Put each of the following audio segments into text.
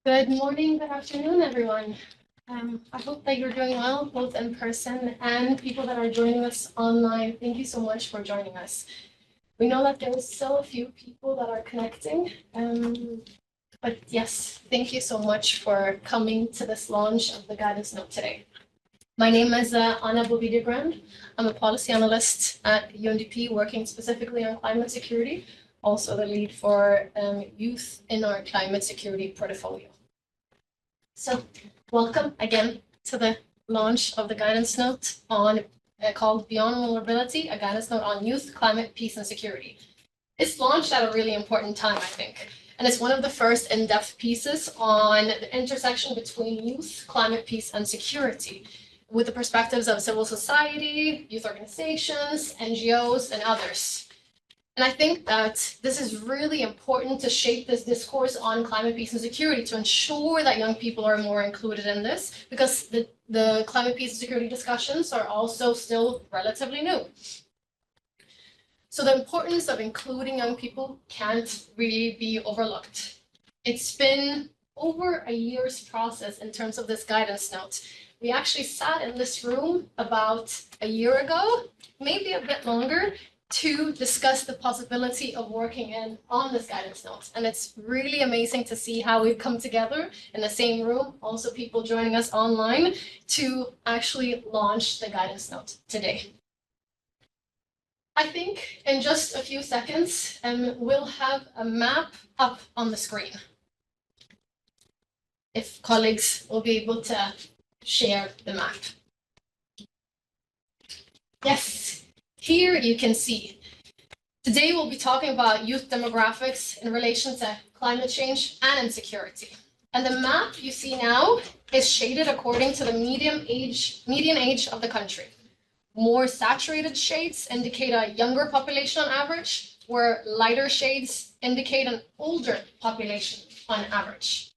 Good morning, good afternoon, everyone. I hope that you're doing well, both in person and people that are joining us online. Thank you so much for joining us. We know that there is still a few people that are connecting, but yes, thank you so much for coming to this launch of the guidance note today. My name is Anna Bovidegrand. I'm a policy analyst at UNDP working specifically on climate security, also the lead for youth in our climate security portfolio. So welcome again to the launch of the guidance note on called Beyond Vulnerability, a guidance note on youth, climate, peace, and security. It's launched at a really important time, I think, and it's one of the first in-depth pieces on the intersection between youth, climate, peace, and security, with the perspectives of civil society, youth organizations, NGOs, and others. And I think that this is really important to shape this discourse on climate, peace, and security to ensure that young people are more included in this, because the climate, peace, and security discussions are also still relatively new. So the importance of including young people can't really be overlooked. It's been over a year's process in terms of this guidance note. We actually sat in this room about a year ago, maybe a bit longer, to discuss the possibility of working on this guidance note. And it's really amazing to see how we've come together in the same room, also people joining us online, to actually launch the guidance note today. I think in just a few seconds, we'll have a map up on the screen. If colleagues will be able to share the map. Yes. Here you can see, today we'll be talking about youth demographics in relation to climate change and insecurity. And the map you see now is shaded according to the median age of the country. More saturated shades indicate a younger population on average, where lighter shades indicate an older population on average.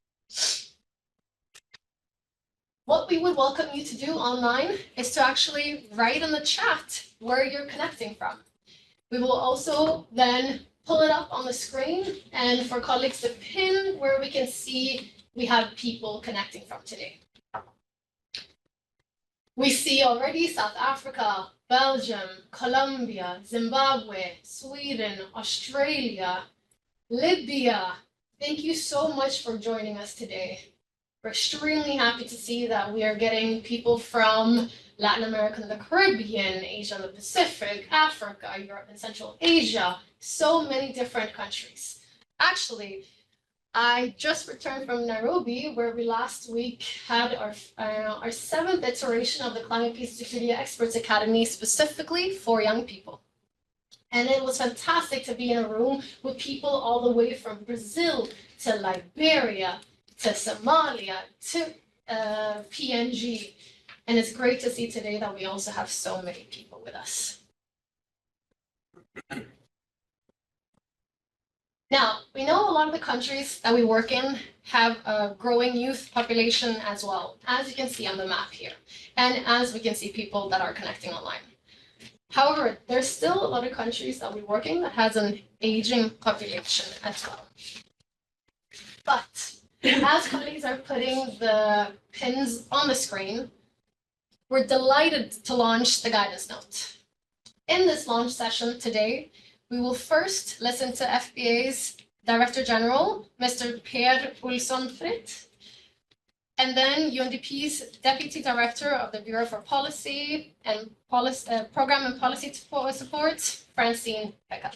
What we would welcome you to do online is to actually write in the chat where you're connecting from. We will also then pull it up on the screen and for colleagues to pin where we can see we have people connecting from today. We see already South Africa, Belgium, Colombia, Zimbabwe, Sweden, Australia, Libya. Thank you so much for joining us today. We're extremely happy to see that we are getting people from Latin America and the Caribbean, Asia and the Pacific, Africa, Europe and Central Asia, so many different countries. Actually, I just returned from Nairobi, where we last week had our 7th iteration of the Climate, Peace, and Security Experts Academy specifically for young people. And it was fantastic to be in a room with people all the way from Brazil to Liberia, to Somalia, to PNG. And it's great to see today that we also have so many people with us. Now, we know a lot of the countries that we work in have a growing youth population as well, as you can see on the map here, and as we can see people that are connecting online. However, there's still a lot of countries that we work in that has an aging population as well. But as colleagues are putting the pins on the screen, we're delighted to launch the guidance note. In this launch session today, we will first listen to FBA's Director General, Mr. Per Olsson-Fritt, and then UNDP's Deputy Director of the Bureau for Policy and Program and Policy Support, Francine Pickup,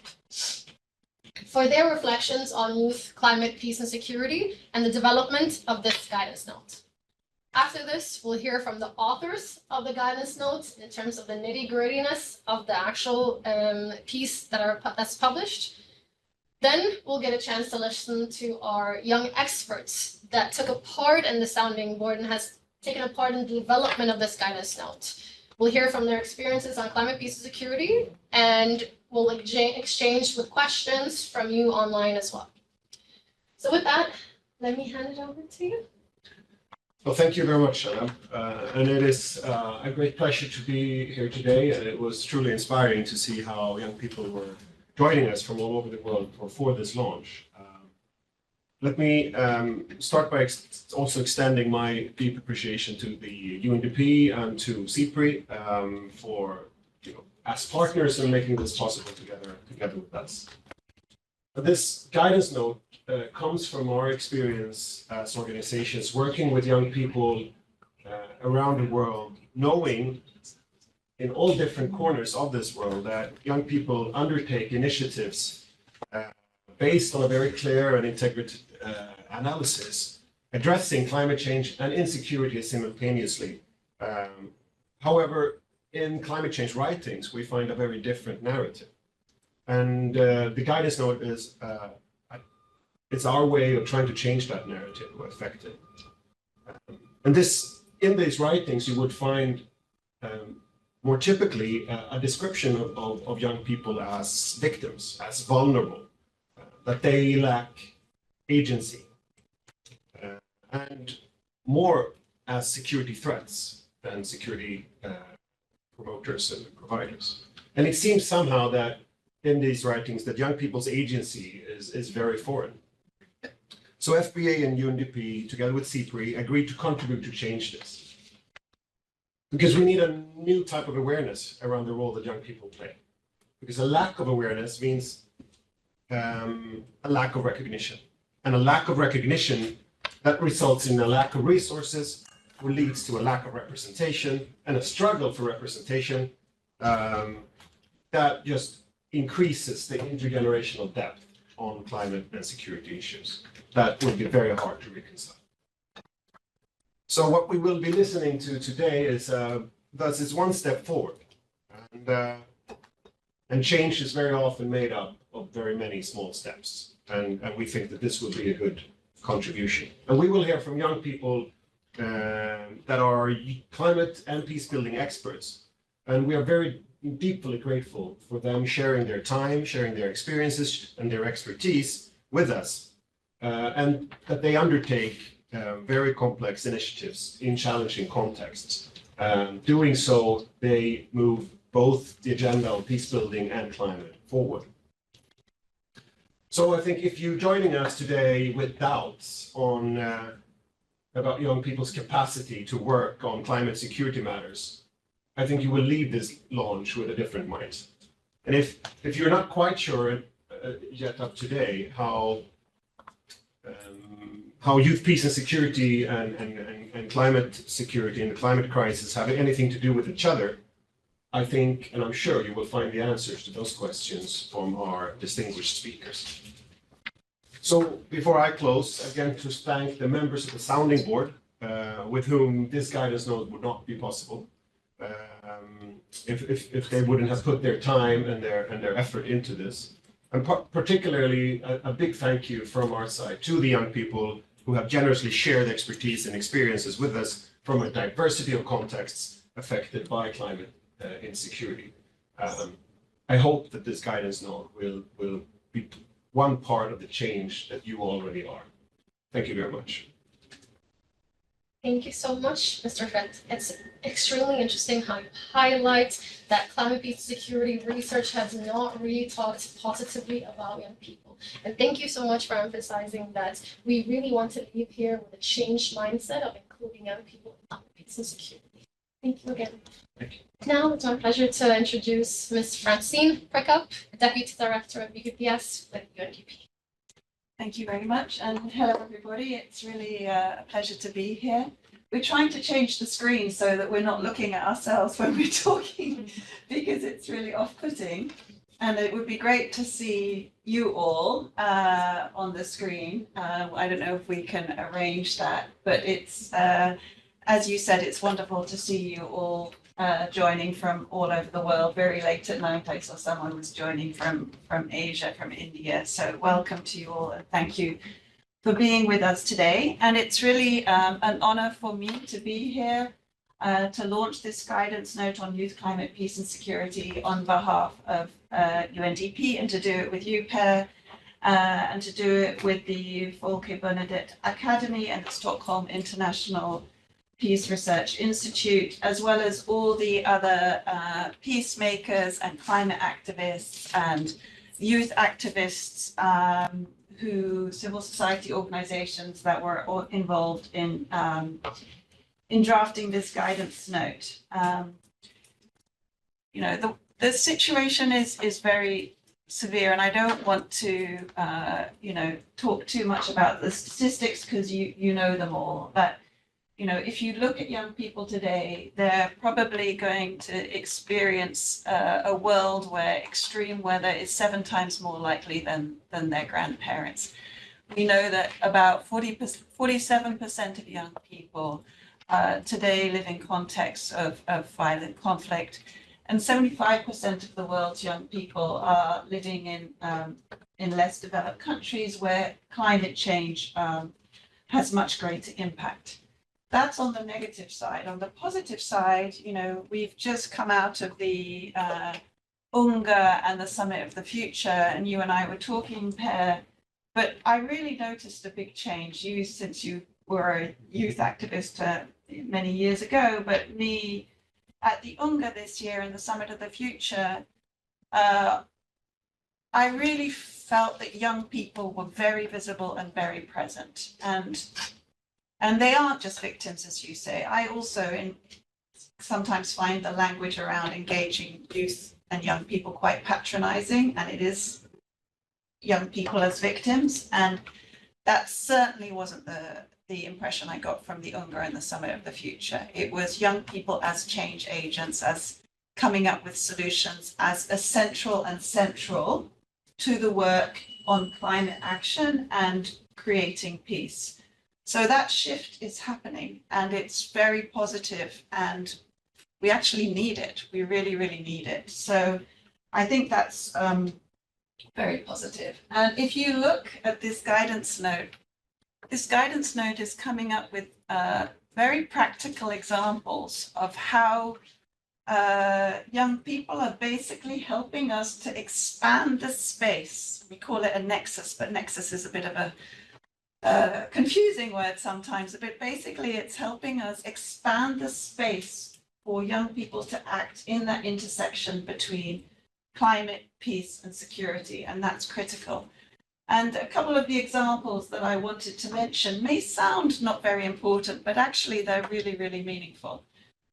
for their reflections on youth, climate, peace, and security, and the development of this guidance note. After this, we'll hear from the authors of the guidance note in terms of the nitty-grittiness of the actual piece that's published. Then we'll get a chance to listen to our young experts that took a part in the sounding board and has taken a part in the development of this guidance note. We'll hear from their experiences on climate, peace, and security, and we'll exchange with questions from you online as well. So with that, let me hand it over to you. Well, thank you very much, Anna. And it is a great pleasure to be here today. And it was truly inspiring to see how young people were joining us from all over the world for this launch. let me start by also extending my deep appreciation to the UNDP and to SIPRI for, as partners in making this possible together with us. This guidance note comes from our experience as organizations working with young people around the world, knowing in all different corners of this world that young people undertake initiatives based on a very clear and integrated analysis, addressing climate change and insecurity simultaneously. However, in climate change writings, we find a very different narrative. And the guidance note is it's our way of trying to change that narrative or affect it. And in these writings, you would find more typically a description of young people as victims, as vulnerable, that they lack agency, and more as security threats than security promoters and providers. And it seems somehow that in these writings that young people's agency is very foreign. So FBA and UNDP, together with SIPRI, agreed to contribute to change this. Because we need a new type of awareness around the role that young people play. Because a lack of awareness means a lack of recognition. And a lack of recognition that results in a lack of resources, which leads to a lack of representation and a struggle for representation that just increases the intergenerational depth on climate and security issues. That will be very hard to reconcile. So what we will be listening to today is thus is one step forward. And change is very often made up of very many small steps. And we think that this will be a good contribution. And we will hear from young people that are climate and peace building experts. And we are very deeply grateful for them sharing their time, sharing their experiences and their expertise with us. And that they undertake very complex initiatives in challenging contexts. Doing so, they move both the agenda of peace building and climate forward. So I think if you're joining us today with doubts on about young people's capacity to work on climate security matters, I think you will leave this launch with a different mindset. And if you're not quite sure yet up today how youth peace and security and climate security and the climate crisis have anything to do with each other, I think, and I'm sure you will find the answers to those questions from our distinguished speakers. So before I close, again, to thank the members of the sounding board with whom this guidance note would not be possible if they wouldn't have put their time and their effort into this. And particularly a big thank you from our side to the young people who have generously shared expertise and experiences with us from a diversity of contexts affected by climate insecurity. I hope that this guidance note will be one part of the change that you already are. Thank you very much. Thank you so much, Mr. Fett. It's extremely interesting how you highlight that climate peace security research has not really talked positively about young people. And thank you so much for emphasizing that we really want to leave here with a changed mindset of including young people in climate peace and security. Thank you again. Thank you. Now it's my pleasure to introduce Ms. Francine Prekap, Deputy Director of BPPS with UNDP. Thank you very much, and hello everybody. It's really a pleasure to be here. We're trying to change the screen so that we're not looking at ourselves when we're talking because it's really off-putting. And it would be great to see you all on the screen. I don't know if we can arrange that, but it's, as you said, it's wonderful to see you all joining from all over the world. Very late at night, I saw someone was joining from Asia, from India. So welcome to you all, and thank you for being with us today. And it's really an honor for me to be here to launch this guidance note on youth climate, peace and security on behalf of UNDP, and to do it with you, Per, and to do it with the Folke Bernadotte Academy and the Stockholm International Peace Research Institute, as well as all the other peacemakers and climate activists and youth activists civil society organizations that were involved in drafting this guidance note. You know, the situation is very severe, and I don't want to, you know, talk too much about the statistics because you know them all. But you know, if you look at young people today, they're probably going to experience a world where extreme weather is 7 times more likely than their grandparents. We know that about 47% of young people today live in contexts of violent conflict, and 75% of the world's young people are living in less developed countries where climate change has much greater impact. That's on the negative side. On the positive side, you know, we've just come out of the UNGA and the Summit of the Future, and you and I were talking, Per, but I really noticed a big change. You, since you were a youth activist many years ago, but me at the UNGA this year and the Summit of the Future, I really felt that young people were very visible and very present. And they aren't just victims, as you say. I also sometimes find the language around engaging youth and young people quite patronizing, and it is young people as victims. And that certainly wasn't the impression I got from the UNGA and the Summit of the Future. It was young people as change agents, as coming up with solutions, as essential and central to the work on climate action and creating peace. So that shift is happening, and it's very positive, and we actually need it. We really, really need it. So I think that's very positive. And if you look at this guidance note is coming up with very practical examples of how young people are basically helping us to expand the space. We call it a nexus, but nexus is a bit of a confusing word sometimes, but basically it's helping us expand the space for young people to act in that intersection between climate, peace, and security, and that's critical. And a couple of the examples that I wanted to mention may sound not very important, but actually they're really, really meaningful.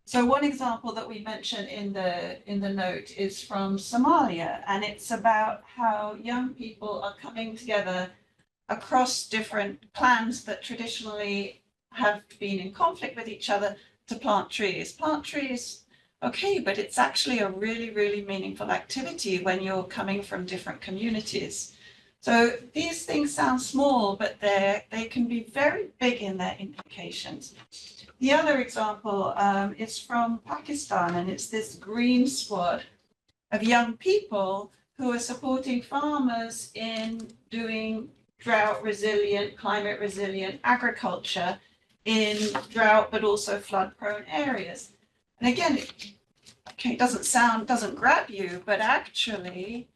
So one example that we mention in the note is from Somalia, and it's about how young people are coming together across different clans that traditionally have been in conflict with each other to plant trees. Plant trees, okay, but it's actually a really, really meaningful activity when you're coming from different communities. So these things sound small, but they can be very big in their implications. The other example is from Pakistan, and it's this green squad of young people who are supporting farmers in doing drought resilient, climate resilient agriculture in drought, but also flood prone areas. And again, it doesn't grab you, but actually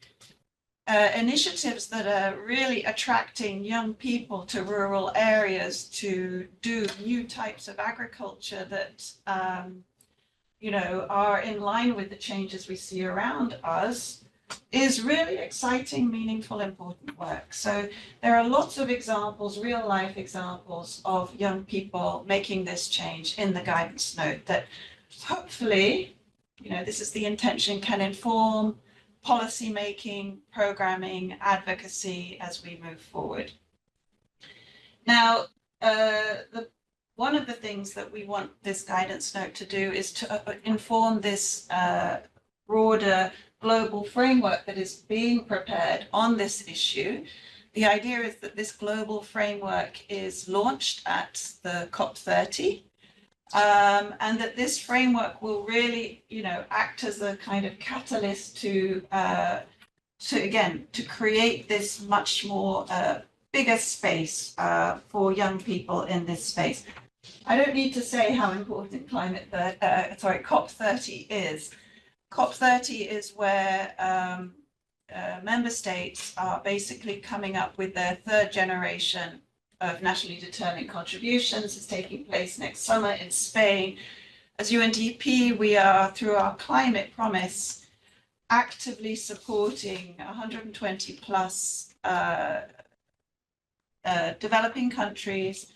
initiatives that are really attracting young people to rural areas to do new types of agriculture that, you know, are in line with the changes we see around us is really exciting, meaningful, important work. So there are lots of examples, real life examples of young people making this change in the guidance note that hopefully, you know, this is the intention, can inform policy making, programming, advocacy as we move forward. Now, one of the things that we want this guidance note to do is to inform this broader global framework that is being prepared on this issue. The idea is that this global framework is launched at the COP30, and that this framework will really, you know, act as a kind of catalyst to create this much more bigger space for young people in this space. I don't need to say how important COP30 is. COP30 is where member states are basically coming up with their third generation of nationally determined contributions. It's taking place next summer in Spain. As UNDP, we are, through our climate promise, actively supporting 120 plus developing countries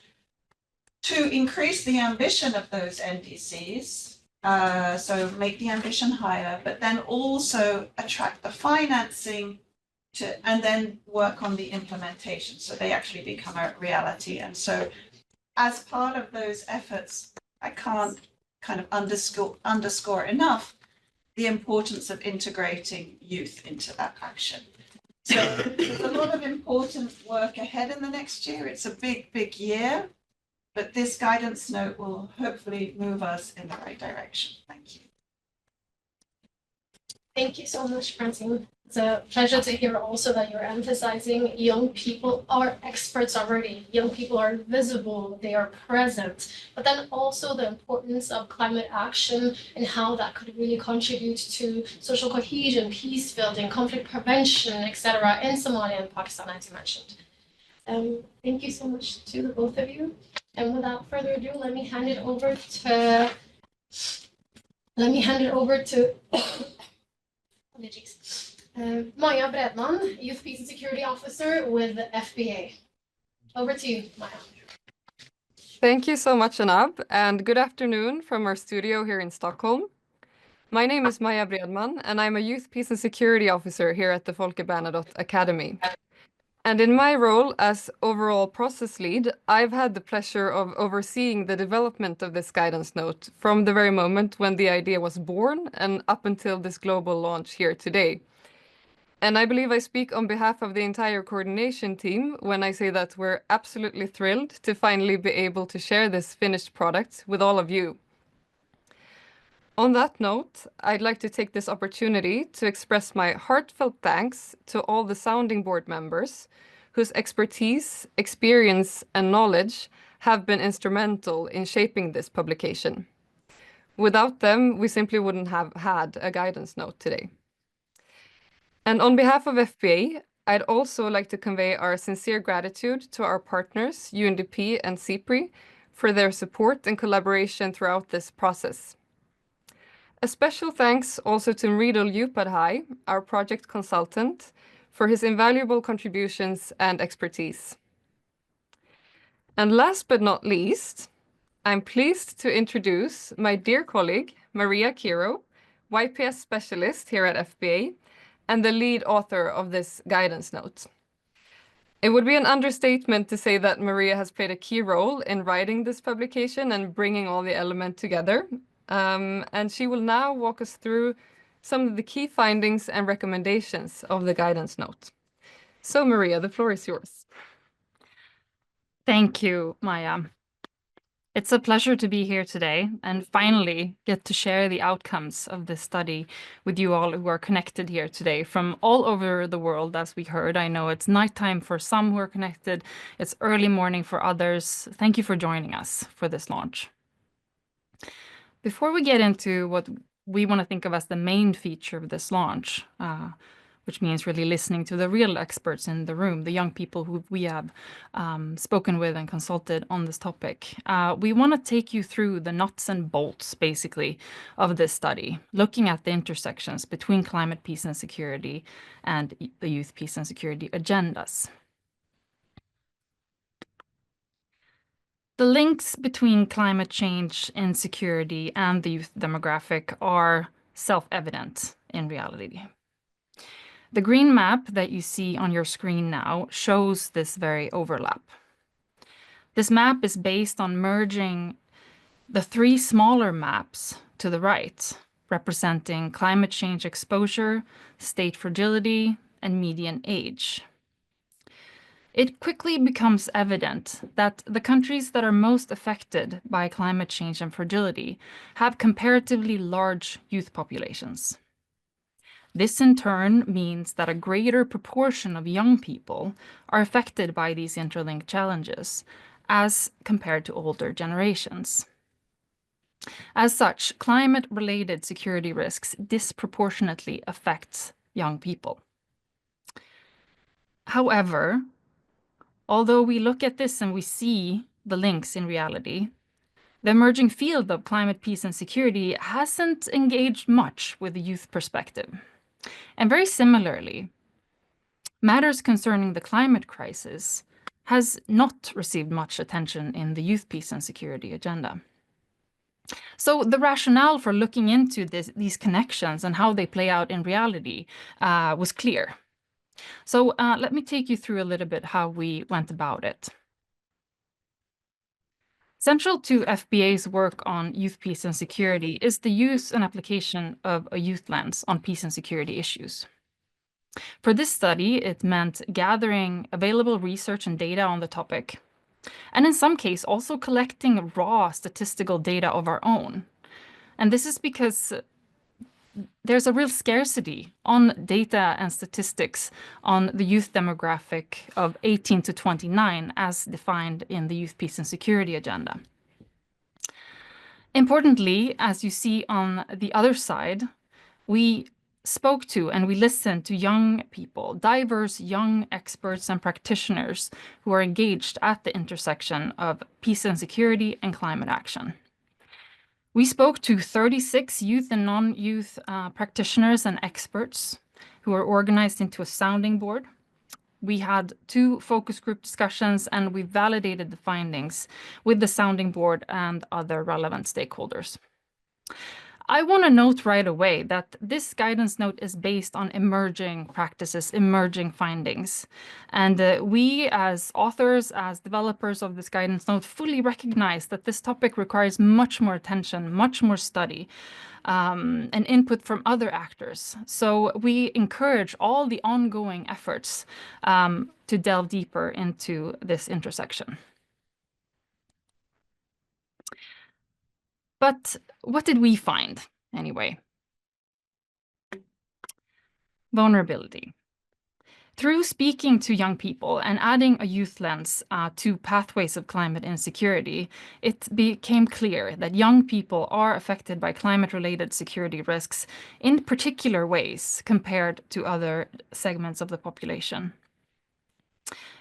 to increase the ambition of those NDCs, so make the ambition higher, but then also attract the financing and then work on the implementation so they actually become a reality. And so as part of those efforts, I can't kind of underscore enough the importance of integrating youth into that action. So there's a lot of important work ahead in the next year. It's a big year, but this guidance note will hopefully move us in the right direction. Thank you. Thank you so much, Francine. It's a pleasure to hear also that you're emphasizing young people are experts already. Young people are visible, they are present, but then also the importance of climate action and how that could really contribute to social cohesion, peace building, conflict prevention, etc. in Somalia and Pakistan, as you mentioned. Thank you so much to the both of you. And without further ado, let me hand it over to Maya Bredman, Youth Peace and Security Officer with FBA. Over to you, Maya. Thank you so much, Anab, and good afternoon from our studio here in Stockholm. My name is Maya Bredman, and I'm a Youth Peace and Security Officer here at the Folke Bernadotte Academy. And in my role as overall process lead, I've had the pleasure of overseeing the development of this guidance note from the very moment when the idea was born and up until this global launch here today. And I believe I speak on behalf of the entire coordination team when I say that we're absolutely thrilled to finally be able to share this finished product with all of you. On that note, I'd like to take this opportunity to express my heartfelt thanks to all the sounding board members whose expertise, experience, and knowledge have been instrumental in shaping this publication. Without them, we simply wouldn't have had a guidance note today. And on behalf of FBA, I'd also like to convey our sincere gratitude to our partners, UNDP and SIPRI, for their support and collaboration throughout this process. A special thanks also to Mridul Upadhyay, our project consultant, for his invaluable contributions and expertise. And last but not least, I'm pleased to introduce my dear colleague, Maria Kiro, YPS specialist here at FBA, and the lead author of this guidance note. It would be an understatement to say that Maria has played a key role in writing this publication and bringing all the elements together. And she will now walk us through some of the key findings and recommendations of the guidance note. So Maria, the floor is yours. Thank you, Maya. It's a pleasure to be here today and finally get to share the outcomes of this study with you all who are connected here today from all over the world, as we heard. I know it's nighttime for some who are connected, it's early morning for others. Thank you for joining us for this launch. Before we get into what we want to think of as the main feature of this launch, which means really listening to the real experts in the room, the young people who we have spoken with and consulted on this topic. We want to take you through the nuts and bolts, basically, of this study, looking at the intersections between climate, peace, and security and the youth, peace, and security agendas. The links between climate change, insecurity, and the youth demographic are self-evident in reality. The green map that you see on your screen now shows this very overlap. This map is based on merging the three smaller maps to the right, representing climate change exposure, state fragility, and median age. It quickly becomes evident that the countries that are most affected by climate change and fragility have comparatively large youth populations. This in turn means that a greater proportion of young people are affected by these interlinked challenges as compared to older generations. As such, climate-related security risks disproportionately affect young people. However, although we look at this and we see the links in reality, the emerging field of climate, peace, and security hasn't engaged much with the youth perspective. And very similarly, matters concerning the climate crisis has not received much attention in the youth peace and security agenda. So the rationale for looking into these connections and how they play out in reality was clear. So let me take you through a little bit how we went about it. Central to FBA's work on youth peace and security is the use and application of a youth lens on peace and security issues. For this study, it meant gathering available research and data on the topic, and in some cases also collecting raw statistical data of our own. And this is because there's a real scarcity on data and statistics on the youth demographic of 18 to 29 as defined in the Youth Peace and Security Agenda. Importantly, as you see on the other side, we spoke to and we listened to young people, diverse young experts and practitioners who are engaged at the intersection of peace and security and climate action. We spoke to 36 youth and non-youth practitioners and experts who are organized into a sounding board. We had 2 focus group discussions, and we validated the findings with the sounding board and other relevant stakeholders. I want to note right away that this guidance note is based on emerging practices, emerging findings. And we as authors, as developers of this guidance note, fully recognize that this topic requires much more attention, much more study, and input from other actors. So we encourage all the ongoing efforts to delve deeper into this intersection. But what did we find anyway? Vulnerability. Through speaking to young people and adding a youth lens to pathways of climate insecurity, it became clear that young people are affected by climate-related security risks in particular ways compared to other segments of the population.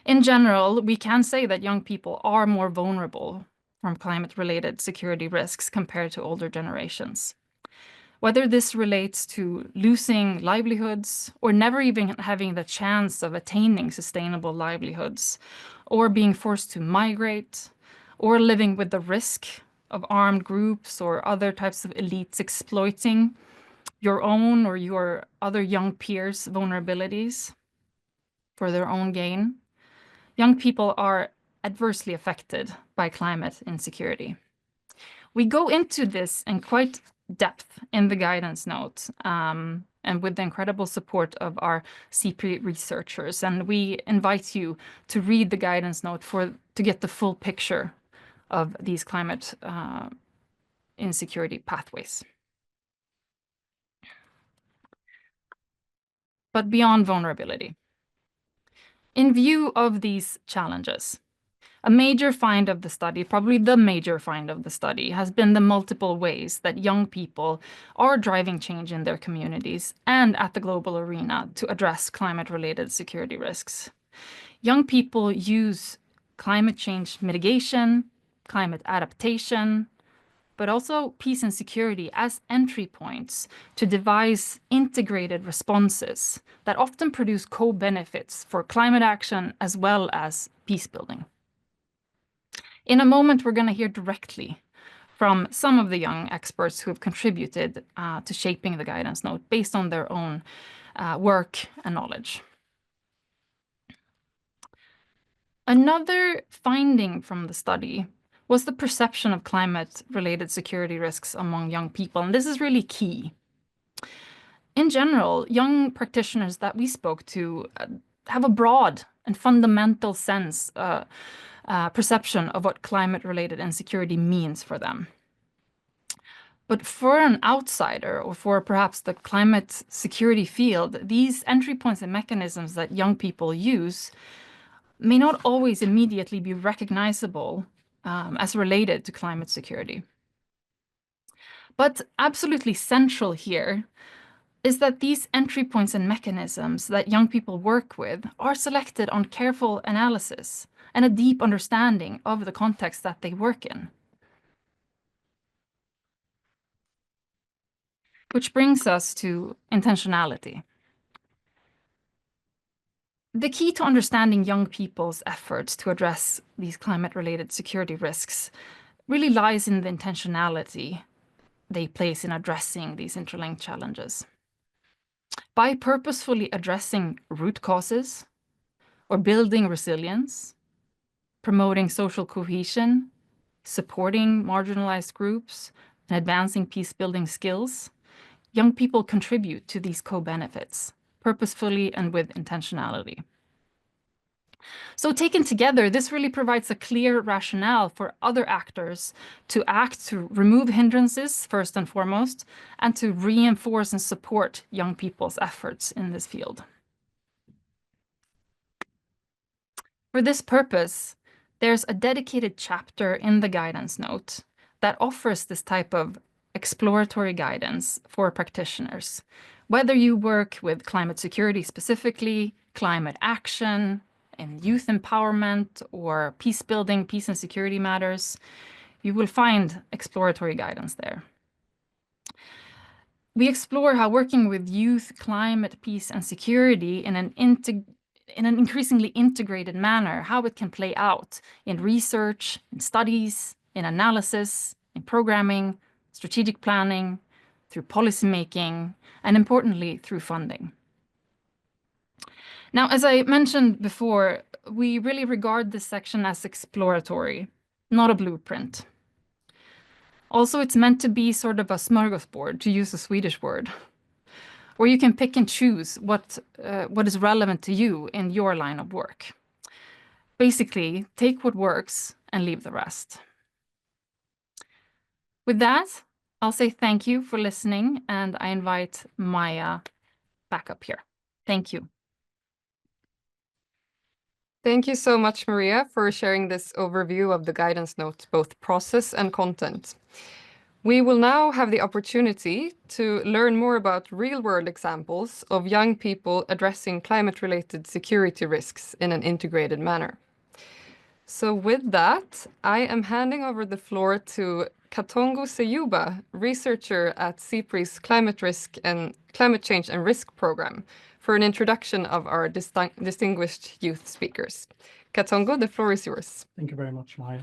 In general, we can say that young people are more vulnerable from climate-related security risks compared to older generations. Whether this relates to losing livelihoods or never even having the chance of attaining sustainable livelihoods, or being forced to migrate, or living with the risk of armed groups or other types of elites exploiting your own or your other young peers' vulnerabilities for their own gain, young people are adversely affected by climate insecurity. We go into this in quite depth in the guidance note and with the incredible support of our SIPRI researchers. And we invite you to read the guidance note to get the full picture of these climate insecurity pathways. But beyond vulnerability, in view of these challenges, a major find of the study, probably the major find of the study, has been the multiple ways that young people are driving change in their communities and at the global arena to address climate-related security risks. Young people use climate change mitigation, climate adaptation, but also peace and security as entry points to devise integrated responses that often produce co-benefits for climate action as well as peace building. In a moment, we're going to hear directly from some of the young experts who have contributed to shaping the guidance note based on their own work and knowledge. Another finding from the study was the perception of climate-related security risks among young people, and this is really key. In general, young practitioners that we spoke to have a broad and fundamental sense perception of what climate-related insecurity means for them. But for an outsider, or for perhaps the climate security field, these entry points and mechanisms that young people use may not always immediately be recognizable as related to climate security. But absolutely central here is that these entry points and mechanisms that young people work with are selected on careful analysis and a deep understanding of the context that they work in. Which brings us to intentionality. The key to understanding young people's efforts to address these climate-related security risks really lies in the intentionality they place in addressing these interlinked challenges. By purposefully addressing root causes or building resilience, promoting social cohesion, supporting marginalized groups, and advancing peace-building skills, young people contribute to these co-benefits, purposefully and with intentionality. So taken together, this really provides a clear rationale for other actors to act to remove hindrances, first and foremost, and to reinforce and support young people's efforts in this field. For this purpose, there's a dedicated chapter in the guidance note that offers this type of exploratory guidance for practitioners. Whether you work with climate security specifically, climate action, in youth empowerment, or peace building, peace and security matters, you will find exploratory guidance there. We explore how working with youth, climate, peace, and security in an increasingly integrated manner, how it can play out in research, in studies, in analysis, in programming, strategic planning, through policymaking, and importantly, through funding. Now, as I mentioned before, we really regard this section as exploratory, not a blueprint. Also, it's meant to be sort of a smorgasbord, to use a Swedish word, where you can pick and choose what is relevant to you in your line of work. Basically, take what works and leave the rest. With that, I'll say thank you for listening, and I invite Maya back up here. Thank you. Thank you so much, Maria, for sharing this overview of the guidance note, both process and content. We will now have the opportunity to learn more about real-world examples of young people addressing climate-related security risks in an integrated manner. So with that, I am handing over the floor to Katongo Seyuba, researcher at SIPRI's Climate Change and Risk Program, for an introduction of our distinguished youth speakers. Katongo, the floor is yours. Thank you very much, Maya.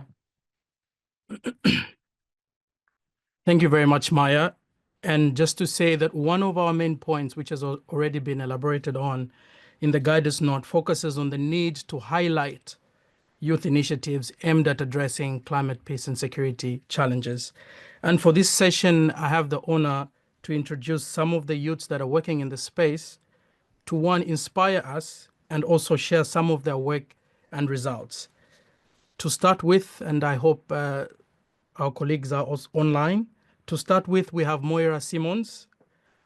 Thank you very much, Maya. And just to say that one of our main points, which has already been elaborated on in the guidance note, focuses on the need to highlight youth initiatives aimed at addressing climate, peace, and security challenges. And for this session, I have the honor to introduce some of the youths that are working in the space to, one, inspire us and also share some of their work and results. To start with, and I hope our colleagues are also online, to start with, we have Moira Simons.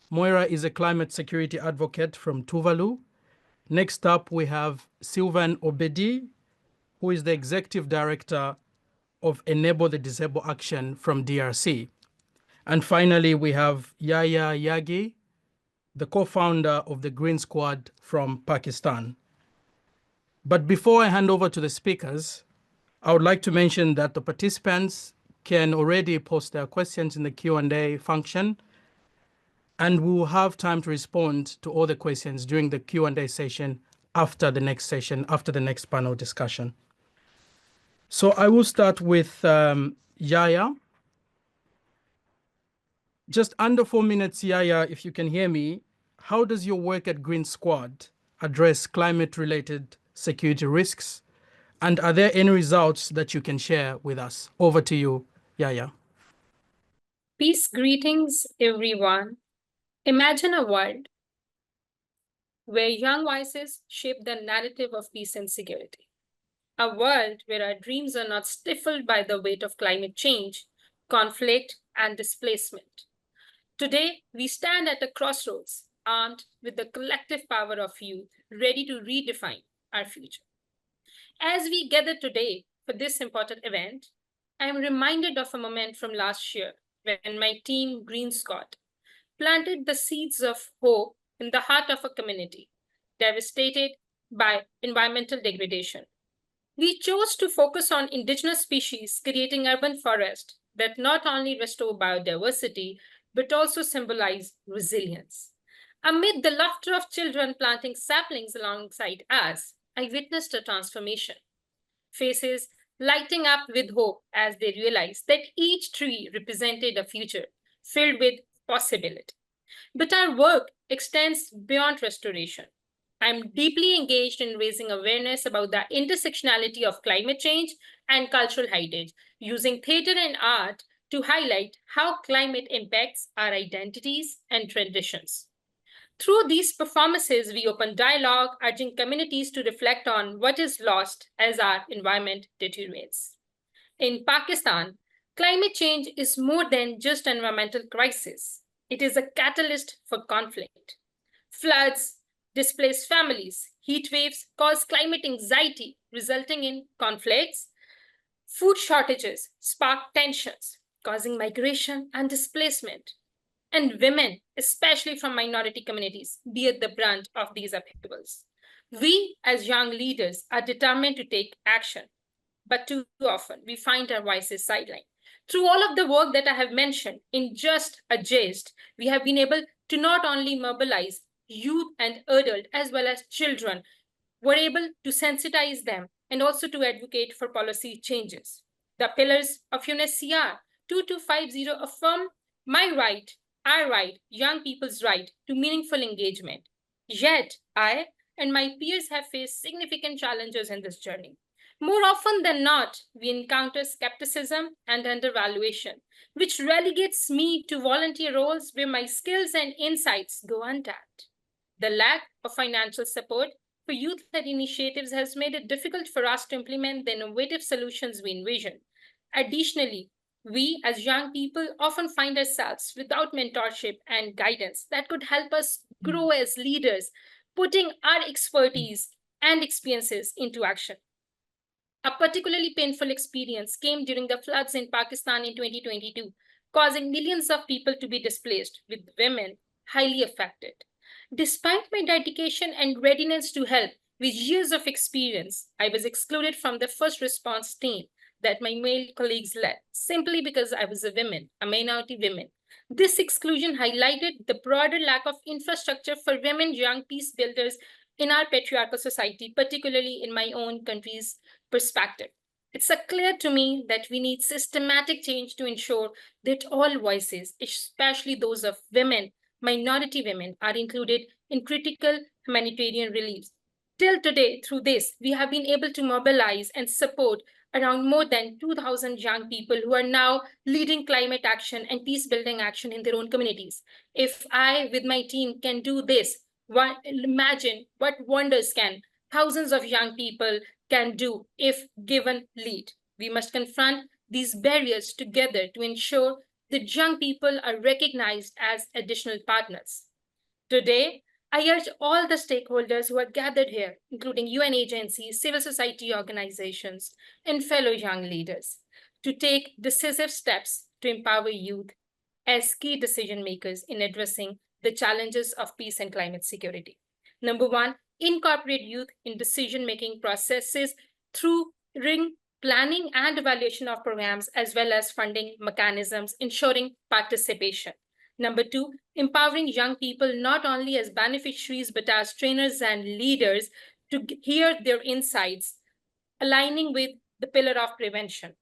Moira is a climate security advocate from Tuvalu. Next up, we have Sylvain Obedi, who is the executive director of Enable the Disabled Action from DRC. And finally, we have Yaya Yagi, the co-founder of the Green Squad from Pakistan. But before I hand over to the speakers, I would like to mention that the participants can already post their questions in the Q&A function, and we will have time to respond to all the questions during the Q&A session after the next panel discussion. So I will start with Yaya. Just under 4 minutes, Yaya, if you can hear me, how does your work at Green Squad address climate-related security risks? And are there any results that you can share with us? Over to you, Yaya. Peace greetings, everyone. Imagine a world where young voices shape the narrative of peace and security. A world where our dreams are not stifled by the weight of climate change, conflict, and displacement. Today, we stand at a crossroads, armed with the collective power of youth, ready to redefine our future. As we gather today for this important event, I am reminded of a moment from last year when my team, Green Squad, planted the seeds of hope in the heart of a community devastated by environmental degradation. We chose to focus on indigenous species creating urban forests that not only restore biodiversity, but also symbolize resilience. Amid the laughter of children planting saplings alongside us, I witnessed a transformation. Faces lighting up with hope as they realized that each tree represented a future filled with possibility. But our work extends beyond restoration. I'm deeply engaged in raising awareness about the intersectionality of climate change and cultural heritage, using theater and art to highlight how climate impacts our identities and traditions. Through these performances, we open dialogue, urging communities to reflect on what is lost as our environment deteriorates. In Pakistan, climate change is more than just an environmental crisis. It is a catalyst for conflict. Floods displace families, heat waves cause climate anxiety, resulting in conflicts. Food shortages spark tensions, causing migration and displacement. And women, especially from minority communities, bear the brunt of these upheavals. We, as young leaders, are determined to take action, but too often we find our voices sidelined. Through all of the work that I have mentioned, in just a gist, we have been able to not only mobilize youth and adult as well as children, we're able to sensitize them and also to advocate for policy changes. The pillars of UNSCR 2250 affirm my right, our right, young people's right to meaningful engagement. Yet, I and my peers have faced significant challenges in this journey. More often than not, we encounter skepticism and undervaluation, which relegates me to volunteer roles where my skills and insights go untapped. The lack of financial support for youth-led initiatives has made it difficult for us to implement the innovative solutions we envision. Additionally, we as young people often find ourselves without mentorship and guidance that could help us grow as leaders, putting our expertise and experiences into action. A particularly painful experience came during the floods in Pakistan in 2022, causing millions of people to be displaced, with women highly affected. Despite my dedication and readiness to help, with years of experience, I was excluded from the first response team that my male colleagues led, simply because I was a woman, a minority woman. This exclusion highlighted the broader lack of infrastructure for women young peace builders in our patriarchal society, particularly in my own country's perspective. It's clear to me that we need systematic change to ensure that all voices, especially those of women, minority women, are included in critical humanitarian reliefs. Till today, through this, we have been able to mobilize and support around more than 2,000 young people who are now leading climate action and peace building action in their own communities. If I, with my team, can do this, imagine what wonders can thousands of young people can do if given lead. We must confront these barriers together to ensure that young people are recognized as additional partners. Today, I urge all the stakeholders who are gathered here, including UN agencies, civil society organizations, and fellow young leaders, to take decisive steps to empower youth as key decision makers in addressing the challenges of peace and climate security. Number one, incorporate youth in decision-making processes through planning and evaluation of programs, as well as funding mechanisms, ensuring participation. Number two, empowering young people not only as beneficiaries, but as trainers and leaders to hear their insights, aligning with the pillar of prevention.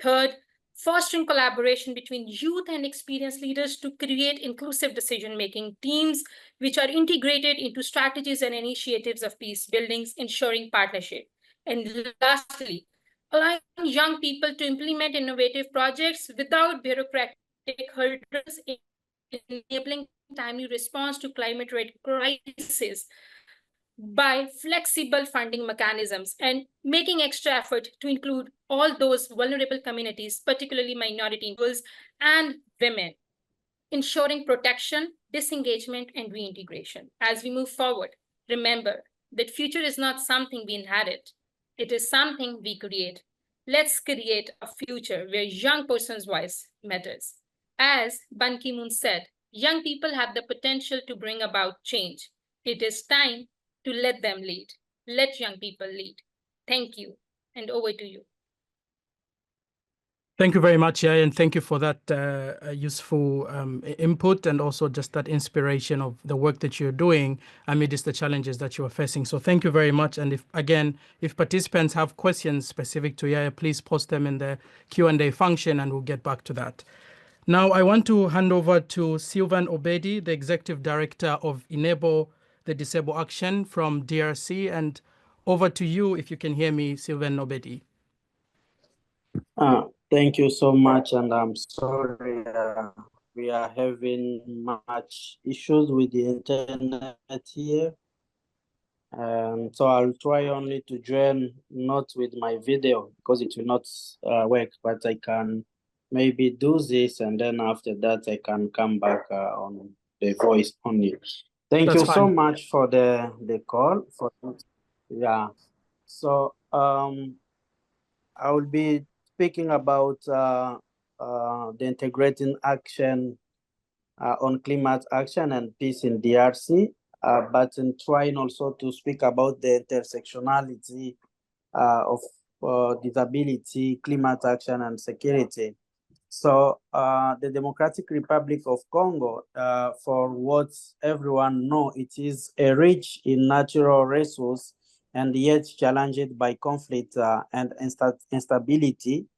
Third, fostering collaboration between youth and experienced leaders to create inclusive decision-making teams, which are integrated into strategies and initiatives of peace buildings, ensuring partnership. And lastly, allowing young people to implement innovative projects without bureaucratic hurdles, enabling timely response to climate-related crises by flexible funding mechanisms and making extra effort to include all those vulnerable communities, particularly minority individuals and women, ensuring protection, disengagement, and reintegration. As we move forward, remember that future is not something we inherit. It is something we create. Let's create a future where young person's voice matters. As Ban Ki-moon said, young people have the potential to bring about change. It is time to let them lead. Let young people lead. Thank you, and over to you. Thank you very much, Yaya, and thank you for that useful input and also just that inspiration of the work that you're doing amidst the challenges that you are facing. So thank you very much. And if participants have questions specific to Yaya, please post them in the Q&A function and we'll get back to that. Now, I want to hand over to Sylvain Obedi, the Executive Director of Enable the Disabled Action from DRC. And over to you if you can hear me, Sylvain Obedi. Thank you so much, and I'm sorry we are having much issues with the internet here. So I'll try only to join not with my video because it will not work, but I can maybe do this and then after that I can come back on the voice only. Thank That's you so fine. much for the call. Yeah. So I will be speaking about the integrating action on climate action and peace in DRC, but in trying also to speak about the intersectionality of disability, climate action, and security. So the Democratic Republic of Congo, for what everyone know, it is rich in natural resources and yet challenged by conflict and instability,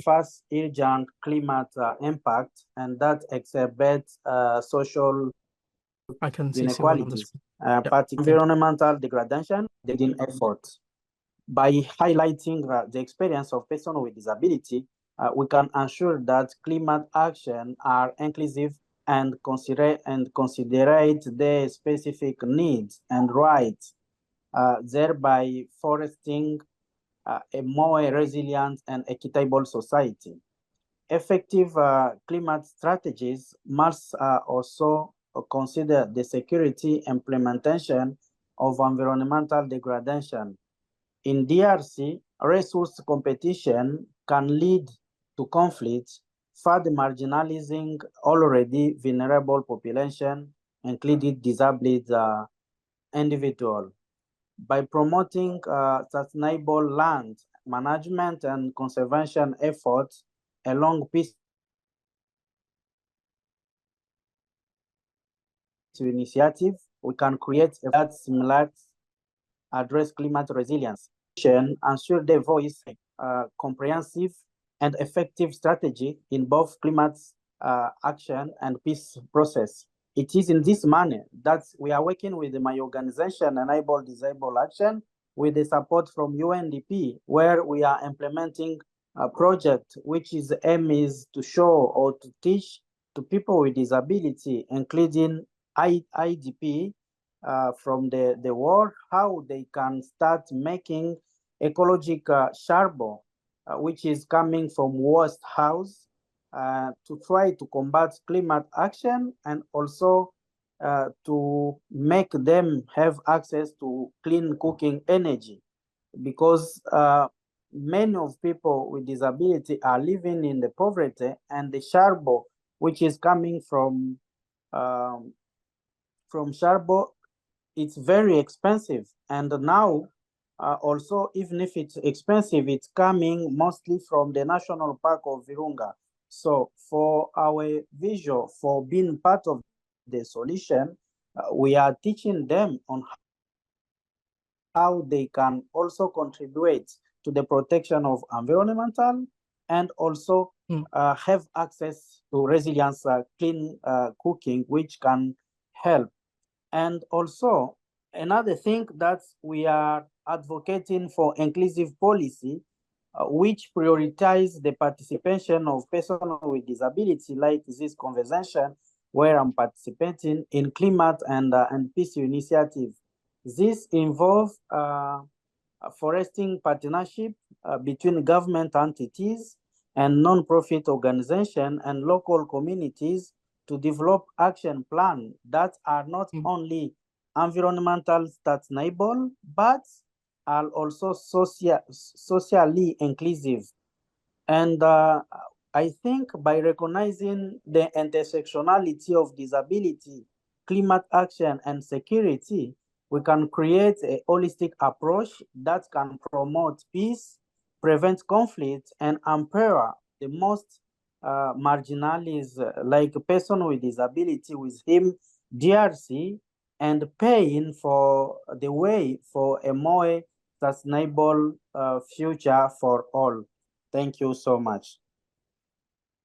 fast urgent climate impact, and that exacerbates social I can see Sylvain on the inequalities, screen. particularly environmental degradation, in effort. By highlighting the experience of persons with disability, we can ensure that climate action are inclusive and considerate their specific needs and rights, thereby fostering a more resilient and equitable society. Effective climate strategies must also consider the security implementation of environmental degradation. In DRC, resource competition can lead to conflicts, further marginalizing already vulnerable population, including disabled individuals. By promoting sustainable land management and conservation efforts along peace initiative, we can create a that similar address climate resilience, ensure the voice comprehensive and effective strategy in both climate action and peace process. It is in this manner that we are working with my organization, Enable Disabled Action, with the support from UNDP, where we are implementing a project which is aim is to show or to teach to people with disability, including IDP from the world, how they can start making ecological charbon, which is coming from waste house, to try to combat climate action and also to make them have access to clean cooking energy, because many of people with disability are living in the poverty, and the charbon which is coming from charbon, it's very expensive. And now also, even if it's expensive, it's coming mostly from the National Park of Virunga. So for our vision, for being part of the solution, we are teaching them on how they can also contribute to the protection of environmental and also have access to resilience, clean cooking, which can help. And also, another thing that we are advocating for inclusive policy, which prioritize the participation of persons with disability, like this conversation where I'm participating in climate and peace initiative. This involves foresting partnership between government entities and non-profit organizations and local communities to develop action plans that are not only environmental sustainable, but are also socially inclusive. And I think by recognizing the intersectionality of disability, climate action, and security, we can create a holistic approach that can promote peace, prevent conflict, and empower the most marginalized, like a person with disability, with him DRC, and paying for the way for a more sustainable future for all. Thank you so much.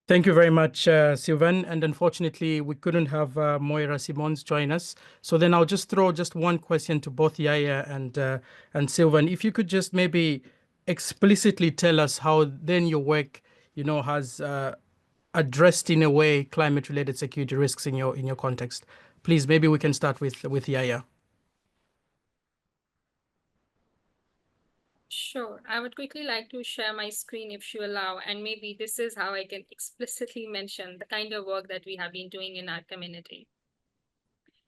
Thank you very much, Sylvain. And unfortunately, we couldn't have Moira Simons join us. So then I'll just throw just one question to both Yaya and Sylvain. If you could just maybe explicitly tell us how then your work, has addressed in a way climate-related security risks in your context. Please, maybe we can start with Yaya. Sure. I would quickly like to share my screen if you allow, and maybe this is how I can explicitly mention the kind of work that we have been doing in our community.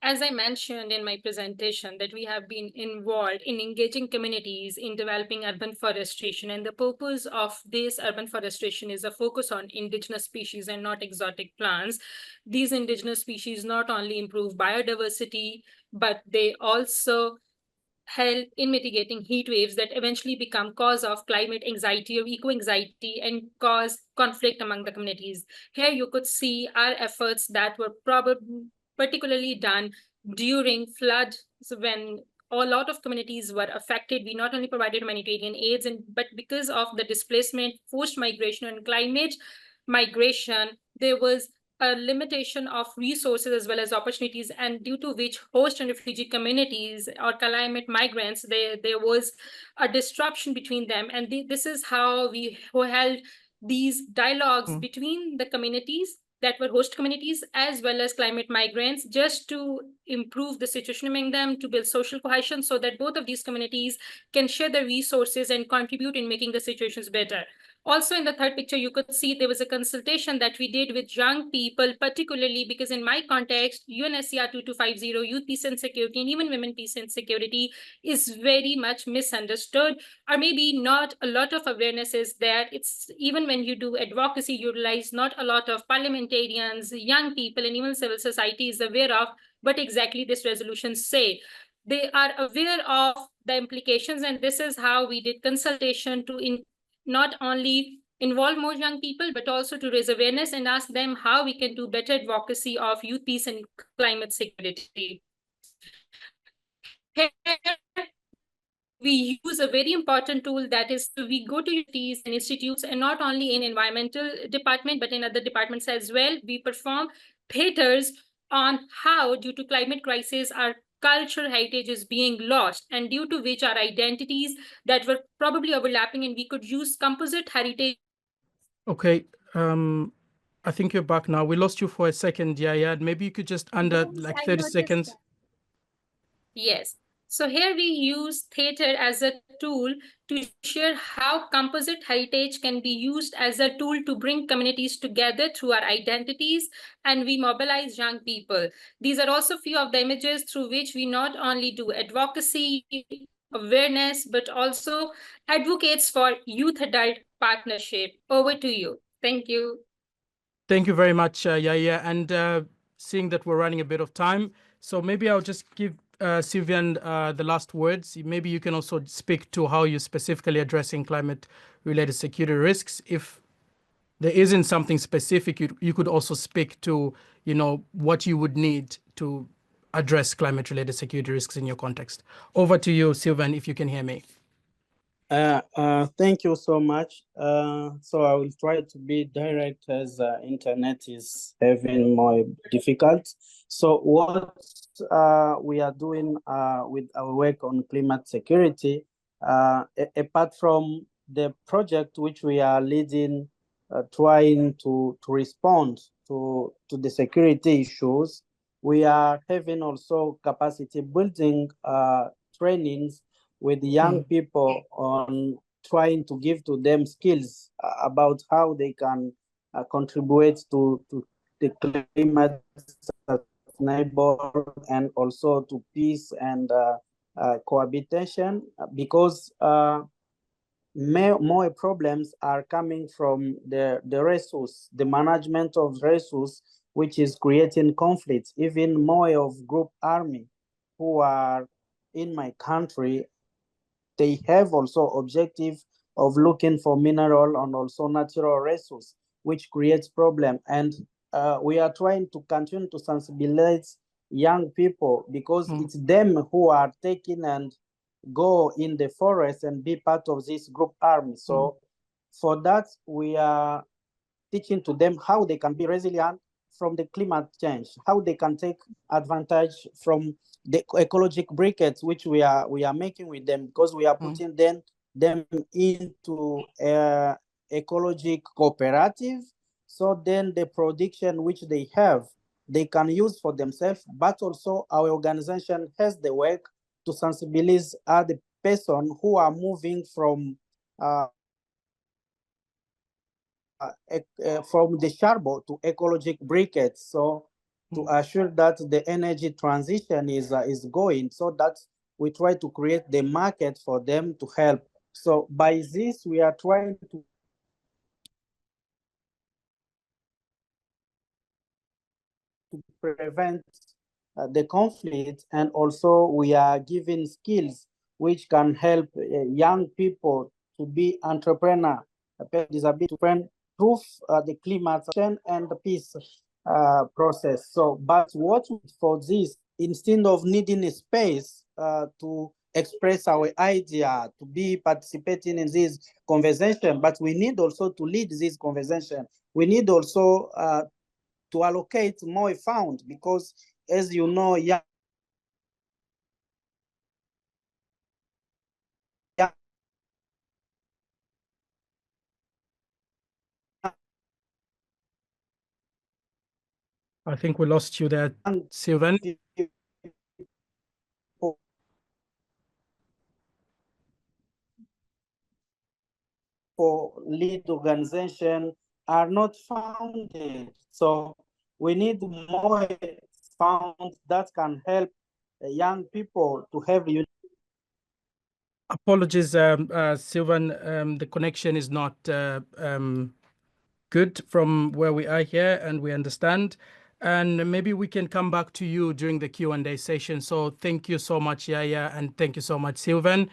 As I mentioned in my presentation, that we have been involved in engaging communities in developing urban forestation. And the purpose of this urban forestation is a focus on indigenous species and not exotic plants. These indigenous species not only improve biodiversity, but they also help in mitigating heat waves that eventually become cause of climate anxiety or eco-anxiety and cause conflict among the communities. Here you could see our efforts that were probably particularly done during floods when a lot of communities were affected. We not only provided humanitarian aids, but because of the displacement, forced migration, and climate migration, there was a limitation of resources as well as opportunities, and due to which host and refugee communities or climate migrants, there was a disruption between them. And this is how we held these dialogues between the communities that were host communities as well as climate migrants, just to improve the situation among them, to build social cohesion so that both of these communities can share the resources and contribute in making the situations better. Also, in the third picture, you could see there was a consultation that we did with young people, particularly because in my context, UNSCR 2250, youth peace and security, and even women peace and security is very much misunderstood, or maybe not a lot of awareness is there. It's even when you do advocacy, you realize not a lot of parliamentarians, young people, and even civil society is aware of what exactly this resolution say. They are aware of the implications, and this is how we did consultation to not only involve more young people, but also to raise awareness and ask them how we can do better advocacy of youth peace and climate security. Here, we use a very important tool, that is we go to universities and institutes, and not only in environmental department, but in other departments as well. We perform theaters on how, due to climate crisis, our cultural heritage is being lost, and due to which our identities that were probably overlapping, and we could use composite heritage. Okay, I think you're back now. We lost you for a second, Yaya. Maybe you could just under like 30 seconds. Yes. So here we use theater as a tool to share how composite heritage can be used as a tool to bring communities together through our identities, and we mobilize young people. These are also few of the images through which we not only do advocacy, awareness, but also advocates for youth-adult partnership. Over to you. Thank you. Thank you very much, Yaya. And seeing that we're running a bit of time, so maybe I'll just give Sylvain the last words. Maybe you can also speak to how you're specifically addressing climate-related security risks. If there isn't something specific, you could also speak to, what you would need to address climate-related security risks in your context. Over to you, Sylvain, if you can hear me. Thank you so much. So I will try to be direct as internet is having more difficult. So what we are doing with our work on climate security, apart from the project which we are leading, trying to respond to the security issues, we are having also capacity building trainings with young people on trying to give to them skills about how they can contribute to the climate sustainable and also to peace and cohabitation, because more problems are coming from the resource, the management of resource, which is creating conflicts. Even more of group army who are in my country, they have also objective of looking for mineral and also natural resource, which creates problem. And we are trying to continue to sensibilize young people because it's them who are taking and go in the forest and be part of this group army. So for that, we are teaching to them how they can be resilient from the climate change, how they can take advantage from the ecological briquettes which we are making with them, because we are putting them into ecological cooperative. So then the production which they have, they can use for themselves, but also our organization has the work to sensibilize other person who are moving from the charbon to ecological briquettes. So to assure that the energy transition is going, so that we try to create the market for them to help. So by this, we are trying to prevent the conflict, and also we are giving skills which can help young people to be entrepreneur, disability to improve the climate change and the peace process. So, but what for this, instead of needing a space to express our idea, to be participating in this conversation, but we need also to lead this conversation. We need also to allocate more funds, because as you know, I think we lost you there, Sylvain. For lead organization are not founded. So we need more funds that can help young people to have. Apologies, Sylvain, the connection is not good from where we are here, and we understand. And maybe we can come back to you during the Q&A session. So thank you so much, Yaya, and thank you so much, Sylvain,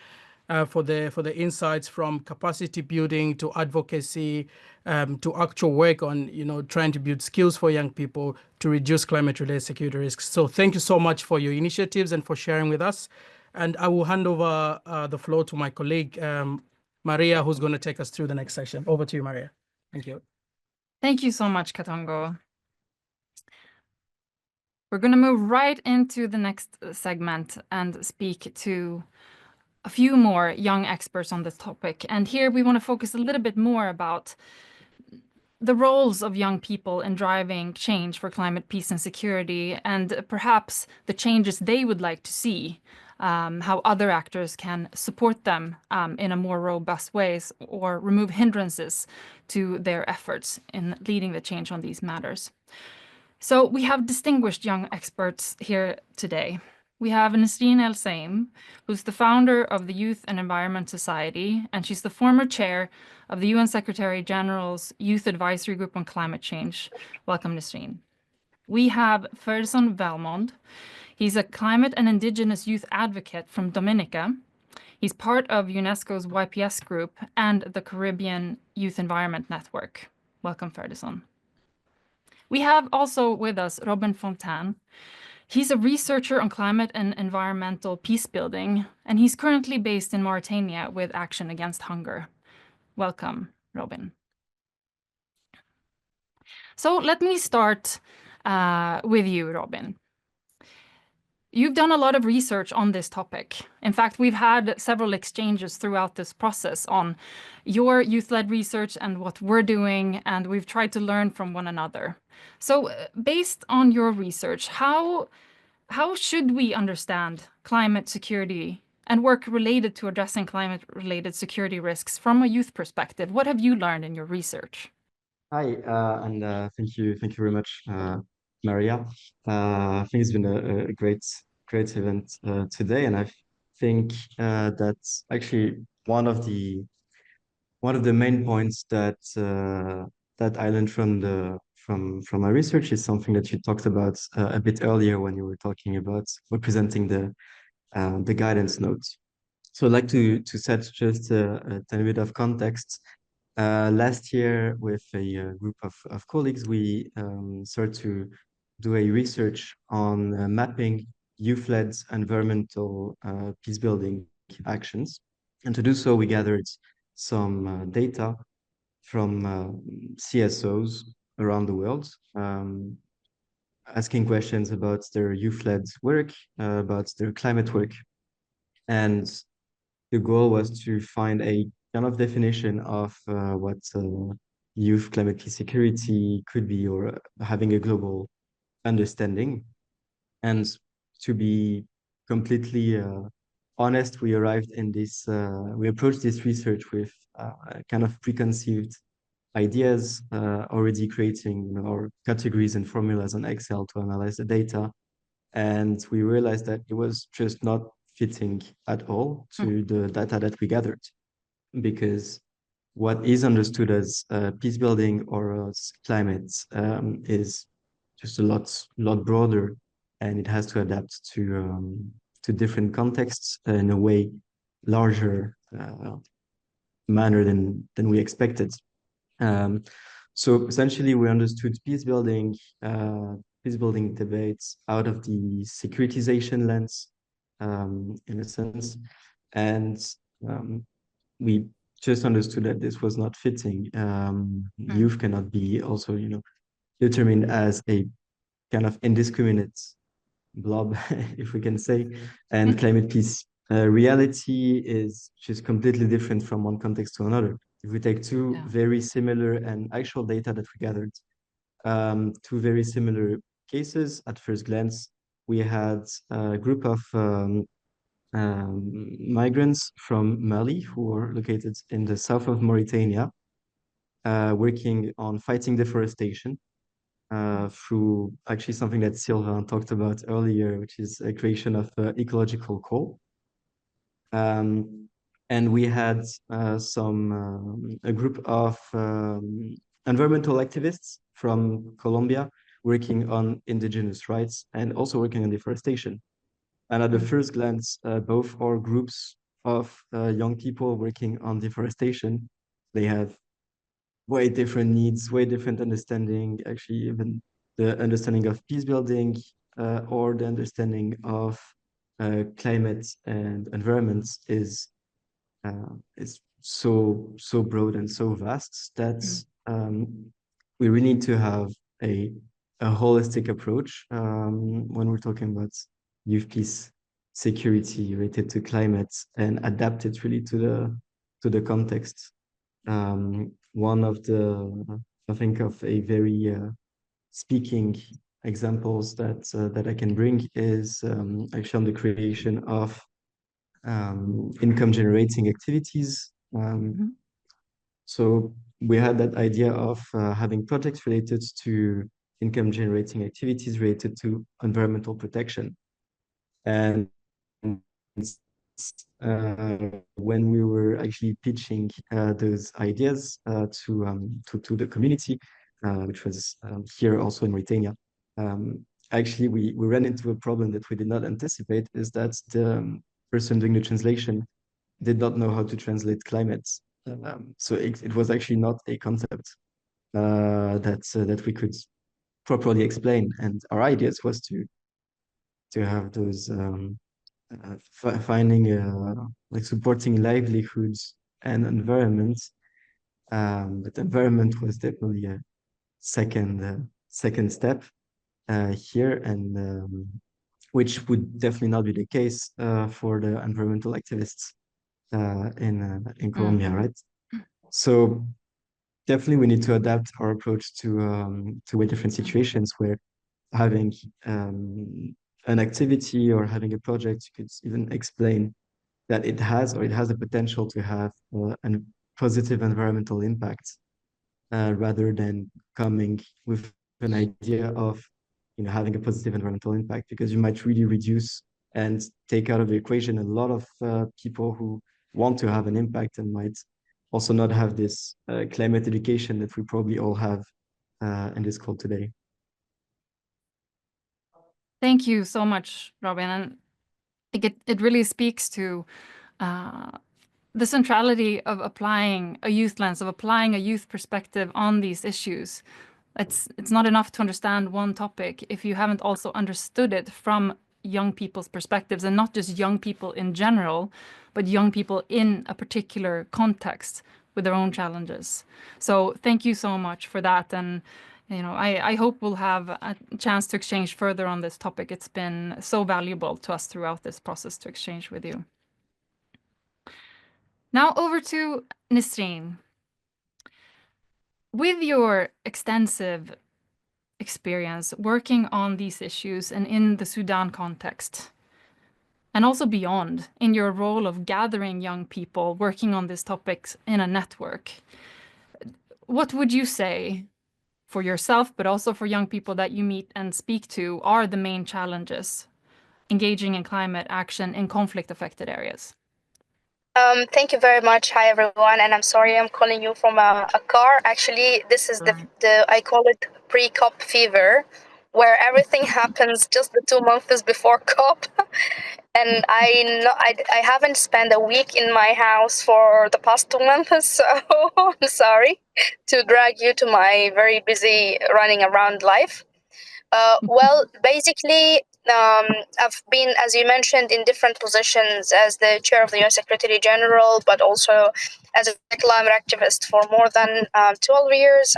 for the insights from capacity building to advocacy, to actual work on trying to build skills for young people to reduce climate-related security risks. So thank you so much for your initiatives and for sharing with us. And I will hand over the floor to my colleague, Maria, who's going to take us through the next session. Over to you, Maria. Thank you. Thank you so much, Katongo. We're going to move right into the next segment and speak to a few more young experts on this topic. And here we want to focus a little bit more about the roles of young people in driving change for climate peace and security, and perhaps the changes they would like to see, how other actors can support them in a more robust ways or remove hindrances to their efforts in leading the change on these matters. So we have distinguished young experts here today. We have Nasreen El Saim, who's the founder of the Youth and Environment Society, and she's the former chair of the UN Secretary General's Youth Advisory Group on Climate Change. Welcome, Nasreen. We have Ferguson Valmond. He's a climate and indigenous youth advocate from Dominica. He's part of UNESCO's YPS group and the Caribbean Youth Environment Network. Welcome, Ferguson. We have also with us Robin Fontaine. He's a researcher on climate and environmental peace building, and he's currently based in Mauritania with Action Against Hunger. Welcome, Robin. So let me start with you, Robin. You've done a lot of research on this topic. In fact, we've had several exchanges throughout this process on your youth-led research and what we're doing, and we've tried to learn from one another. So based on your research, how should we understand climate security and work related to addressing climate-related security risks from a youth perspective? What have you learned in your research? Hi, and thank you very much, Maria. I think it's been a great event today, and I think that's actually one of the main points that that I learned from my research is something that you talked about a bit earlier when you were talking about presenting the guidance notes. So I'd like to set just a tiny bit of context. Last year, with a group of colleagues, we started to do a research on mapping youth-led environmental peace-building actions. And to do so, we gathered some data from CSOs around the world, asking questions about their youth-led work, about their climate work. And the goal was to find a kind of definition of what youth climate peace security could be, or having a global understanding. And to be completely honest, we arrived in this, we approached this research with kind of preconceived ideas, already creating our categories and formulas on Excel to analyze the data. And we realized that it was just not fitting at all to the data that we gathered, because what is understood as peace building or as climate is just a lot broader, and it has to adapt to different contexts in a way larger manner than we expected. So essentially, we understood peace building debates out of the securitization lens, in a sense, and we just understood that this was not fitting. Youth cannot be also, determined as a kind of indiscriminate blob, if we can say, and climate peace reality is just completely different from one context to another. If we take two very similar and actual data that we gathered, two very similar cases at first glance, we had a group of migrants from Mali who were located in the south of Mauritania, working on fighting deforestation through actually something that Sylvain talked about earlier, which is a creation of ecological coal. And we had a group of environmental activists from Colombia working on indigenous rights and also working on deforestation. And at the first glance, both are groups of young people working on deforestation. They have way different needs, way different understanding, actually even the understanding of peace building or the understanding of climate and environments is so broad and so vast that we really need to have a holistic approach when we're talking about youth peace security related to climate, and adapt it really to the context. One of I think of a very speaking examples that I can bring is actually on the creation of income generating activities. So we had that idea of having projects related to income generating activities related to environmental protection. And when we were actually pitching those ideas to the community, which was here also in Mauritania, actually we ran into a problem that we did not anticipate, is that the person doing the translation did not know how to translate climate. So it was actually not a concept that we could properly explain. And our ideas was to have those finding like supporting livelihoods and environments, but environment was definitely a second step here, and which would definitely not be the case for the environmental activists in Colombia, right? So definitely we need to adapt our approach to different situations where having an activity or having a project, you could even explain that it has the potential to have a positive environmental impact, rather than coming with an idea of having a positive environmental impact, because you might really reduce and take out of the equation a lot of people who want to have an impact and might also not have this climate education that we probably all have in this call today. Thank you so much, Robin. And I think it really speaks to the centrality of applying a youth lens, of applying a youth perspective on these issues. It's not enough to understand one topic if you haven't also understood it from young people's perspectives, and not just young people in general, but young people in a particular context with their own challenges. So thank you so much for that. And I hope we'll have a chance to exchange further on this topic. It's been so valuable to us throughout this process to exchange with you. Now over to Nisreen. With your extensive experience working on these issues and in the Sudan context, and also beyond, in your role of gathering young people working on these topics in a network, what would you say for yourself, but also for young people that you meet and speak to, are the main challenges engaging in climate action in conflict-affected areas? Thank you very much. Hi, everyone. And I'm sorry I'm calling you from a car. Actually, this is I call it pre-COP fever, where everything happens just the 2 months before COP. And I haven't spent a week in my house for the past 2 months, so I'm sorry to drag you to my very busy running around life. Well, basically, I've been, as you mentioned, in different positions as the chair of the UN Secretary General, but also as a climate activist for more than 12 years.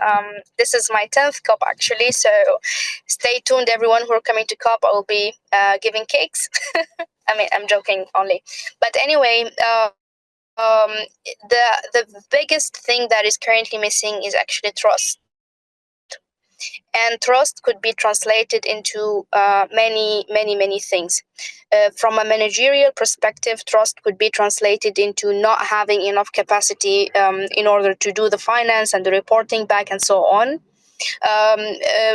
This is my 10th COP, actually, so stay tuned, everyone who are coming to COP. I will be giving cakes. I mean, I'm joking only. But anyway, the biggest thing that is currently missing is actually trust. And trust could be translated into many things. From a managerial perspective, trust could be translated into not having enough capacity in order to do the finance and the reporting back and so on.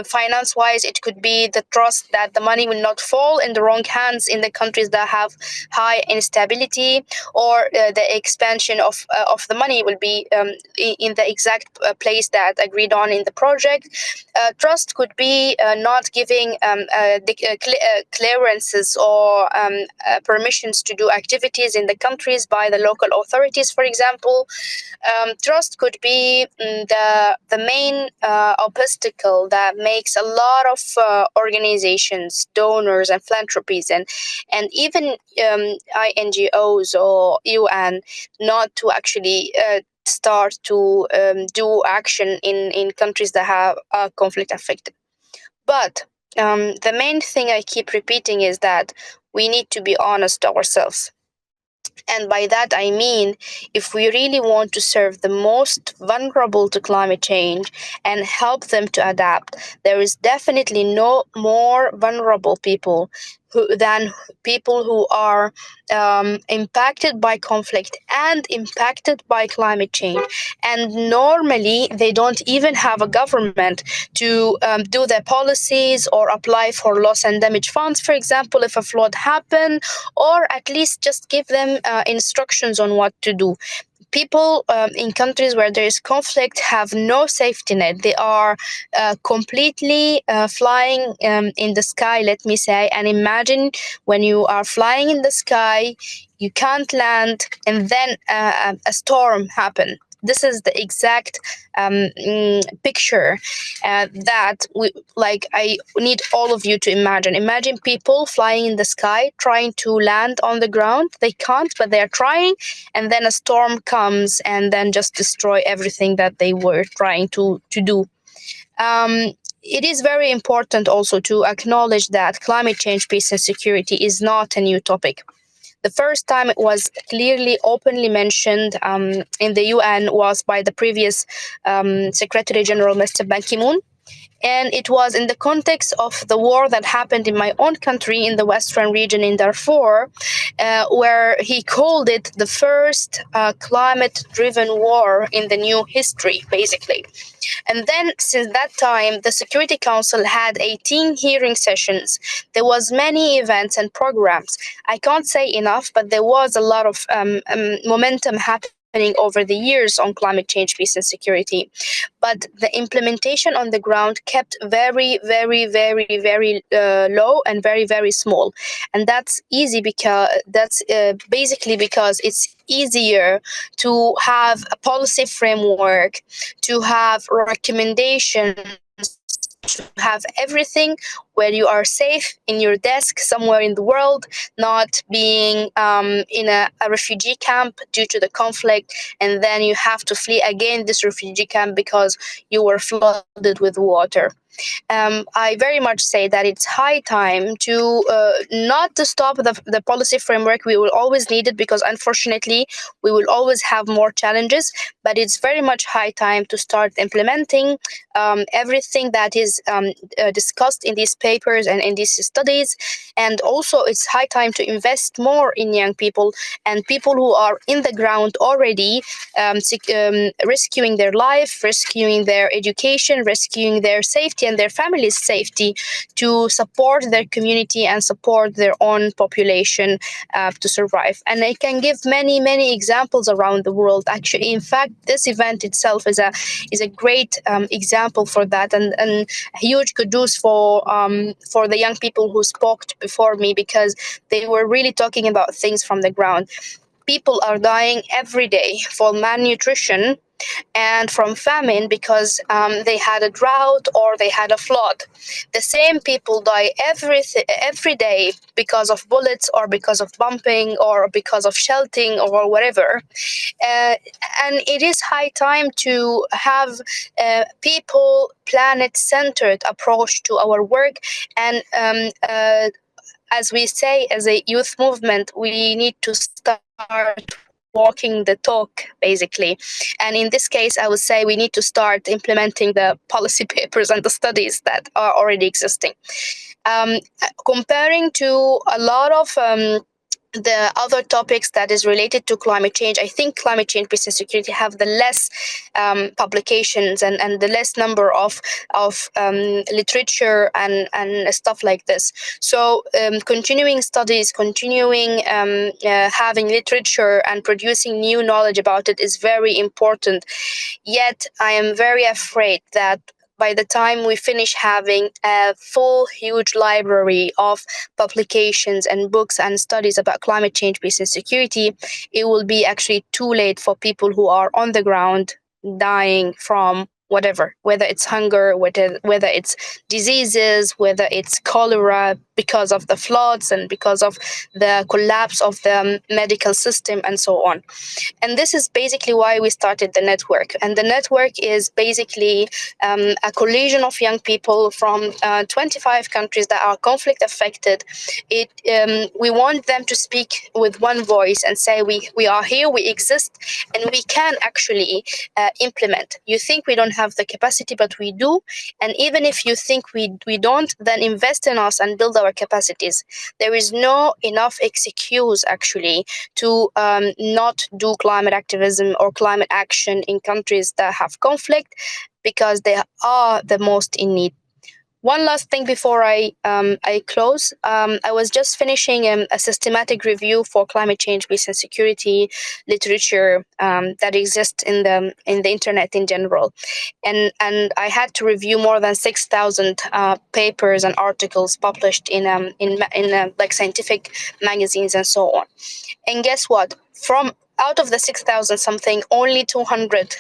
Finance-wise, it could be the trust that the money will not fall in the wrong hands in the countries that have high instability, or the expansion of the money will be in the exact place that agreed on in the project. Trust could be not giving clearances or permissions to do activities in the countries by the local authorities, for example. Trust could be the main obstacle that makes a lot of organizations, donors, and philanthropies, and even NGOs or UN not to actually start to do action in countries that have conflict affected. But the main thing I keep repeating is that we need to be honest to ourselves. And by that, I mean, if we really want to serve the most vulnerable to climate change and help them to adapt, there is definitely no more vulnerable people than people who are impacted by conflict and impacted by climate change. And normally, they don't even have a government to do their policies or apply for loss and damage funds, for example, if a flood happened, or at least just give them instructions on what to do. People in countries where there is conflict have no safety net. They are completely flying in the sky, let me say. And imagine when you are flying in the sky, you can't land, and then a storm happens. This is the exact picture that I need all of you to imagine. Imagine people flying in the sky, trying to land on the ground. They can't, but they're trying. And then a storm comes and then just destroy everything that they were trying to do. It is very important also to acknowledge that climate change, peace, and security is not a new topic. The first time it was clearly, openly mentioned in the UN was by the previous Secretary General, Mr. Ban Ki-moon. And it was in the context of the war that happened in my own country, in the western region in Darfur, where he called it the first climate-driven war in the new history, basically. And then, since that time, the Security Council had 18 hearing sessions. There was many events and programs. I can't say enough, but there was a lot of momentum happening over the years on climate change, peace, and security, but the implementation on the ground kept very, very, very, very low and very, very small. And that's easy because that's basically because it's easier to have a policy framework, to have recommendations, to have everything where you are safe in your desk somewhere in the world, not being in a refugee camp due to the conflict, and then you have to flee again this refugee camp because you were flooded with water. I very much say that it's high time to not to stop the policy framework. We will always need it because unfortunately we will always have more challenges, but it's very much high time to start implementing everything that is discussed in these papers and in these studies. And also it's high time to invest more in young people and people who are in the ground already, rescuing their life, rescuing their education, rescuing their safety and their family's safety, to support their community and support their own population to survive. And I can give many, many examples around the world. Actually, in fact, this event itself is a great example for that, and huge kudos for the young people who spoke before me, because they were really talking about things from the ground. People are dying every day for malnutrition and from famine because they had a drought or they had a flood. The same people die every day because of bullets or because of bombing or because of shelling or whatever. And it is high time to have people, planet-centered approach to our work. And as we say, as a youth movement, we need to start walking the talk, basically. And in this case, I would say we need to start implementing the policy papers and the studies that are already existing. Comparing to a lot of the other topics that is related to climate change, I think climate change, peace and security have the less publications and the less number of literature and stuff like this. So continuing studies, continuing having literature and producing new knowledge about it is very important. Yet I am very afraid that by the time we finish having a full, huge library of publications and books and studies about climate change, peace and security, it will be actually too late for people who are on the ground dying from whatever, whether it's hunger, whether it's diseases, whether it's cholera because of the floods and because of the collapse of the medical system and so on. And this is basically why we started the network. And the network is basically a coalition of young people from 25 countries that are conflict affected. We want them to speak with one voice and say, we are here, we exist, and we can actually implement. You think we don't have the capacity, but we do. And even if you think we don't, then invest in us and build our capacities. There is no enough excuse, actually, to not do climate activism or climate action in countries that have conflict, because they are the most in need. One last thing before I close. I was just finishing a systematic review for climate change, peace and security literature that exists in the internet in general, and I had to review more than 6,000 papers and articles published in like scientific magazines and so on. And guess what? Out of the 6,000 something, only 200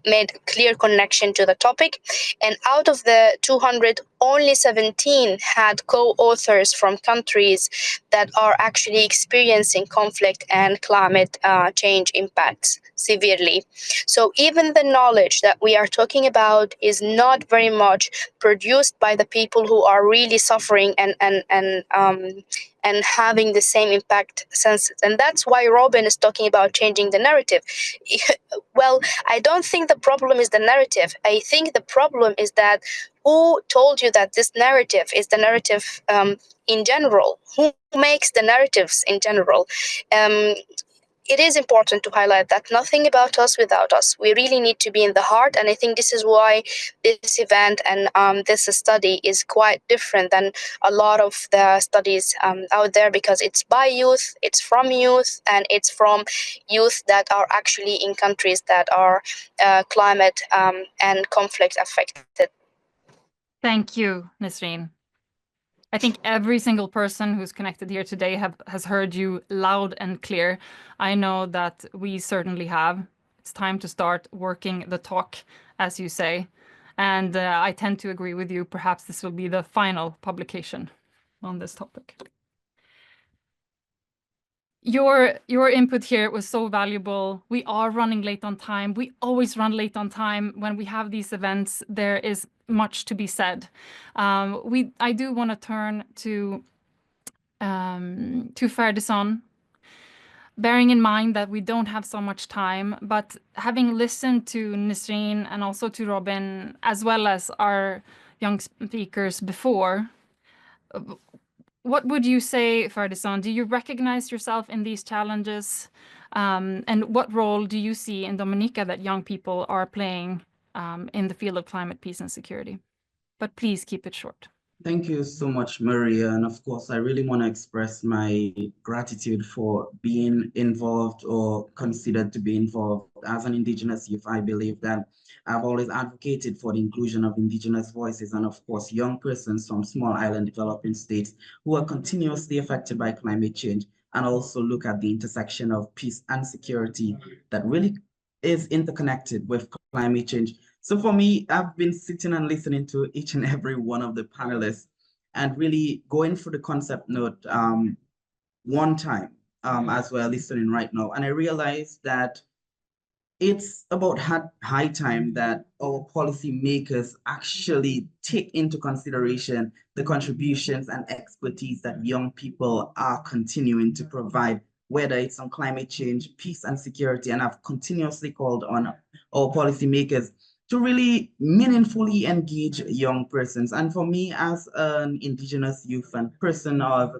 made clear connection to the topic. And out of the 200, only 17 had co-authors from countries that are actually experiencing conflict and climate change impacts severely. So even the knowledge that we are talking about is not very much produced by the people who are really suffering and having the same impact sense. And that's why Robin is talking about changing the narrative. Well, I don't think the problem is the narrative. I think the problem is that who told you that this narrative is the narrative in general? Who makes the narratives in general? it is important to highlight that nothing about us without us. We really need to be in the heart, and I think this is why this event and this study is quite different than a lot of the studies out there, because it's by youth, it's from youth, and it's from youth that are actually in countries that are climate and conflict affected. Thank you, Nisreen. I think every single person who's connected here today has heard you loud and clear. I know that we certainly have. It's time to start working the talk, as you say. And I tend to agree with you. Perhaps this will be the final publication on this topic. Your input here was so valuable. We are running late on time. We always run late on time when we have these events. There is much to be said. I do want to turn to Ferdinand, bearing in mind that we don't have so much time, but having listened to Nisreen and also to Robin, as well as our young speakers before, what would you say, Ferdinand? Do you recognize yourself in these challenges? And what role do you see in Dominica that young people are playing in the field of climate, peace, and security? But please keep it short. Thank you so much, Maria. And of course, I really want to express my gratitude for being involved or considered to be involved. As an Indigenous youth, I believe that I've always advocated for the inclusion of Indigenous voices and, of course, young persons from small island developing states who are continuously affected by climate change, and also look at the intersection of peace and security that really is interconnected with climate change. So for me, I've been sitting and listening to each and every one of the panelists and really going through the concept note one time as we're listening right now. And I realized that it's about high time that our policymakers actually take into consideration the contributions and expertise that young people are continuing to provide, whether it's on climate change, peace and security. And I've continuously called on our policymakers to really meaningfully engage young persons. And for me, as an Indigenous youth and person of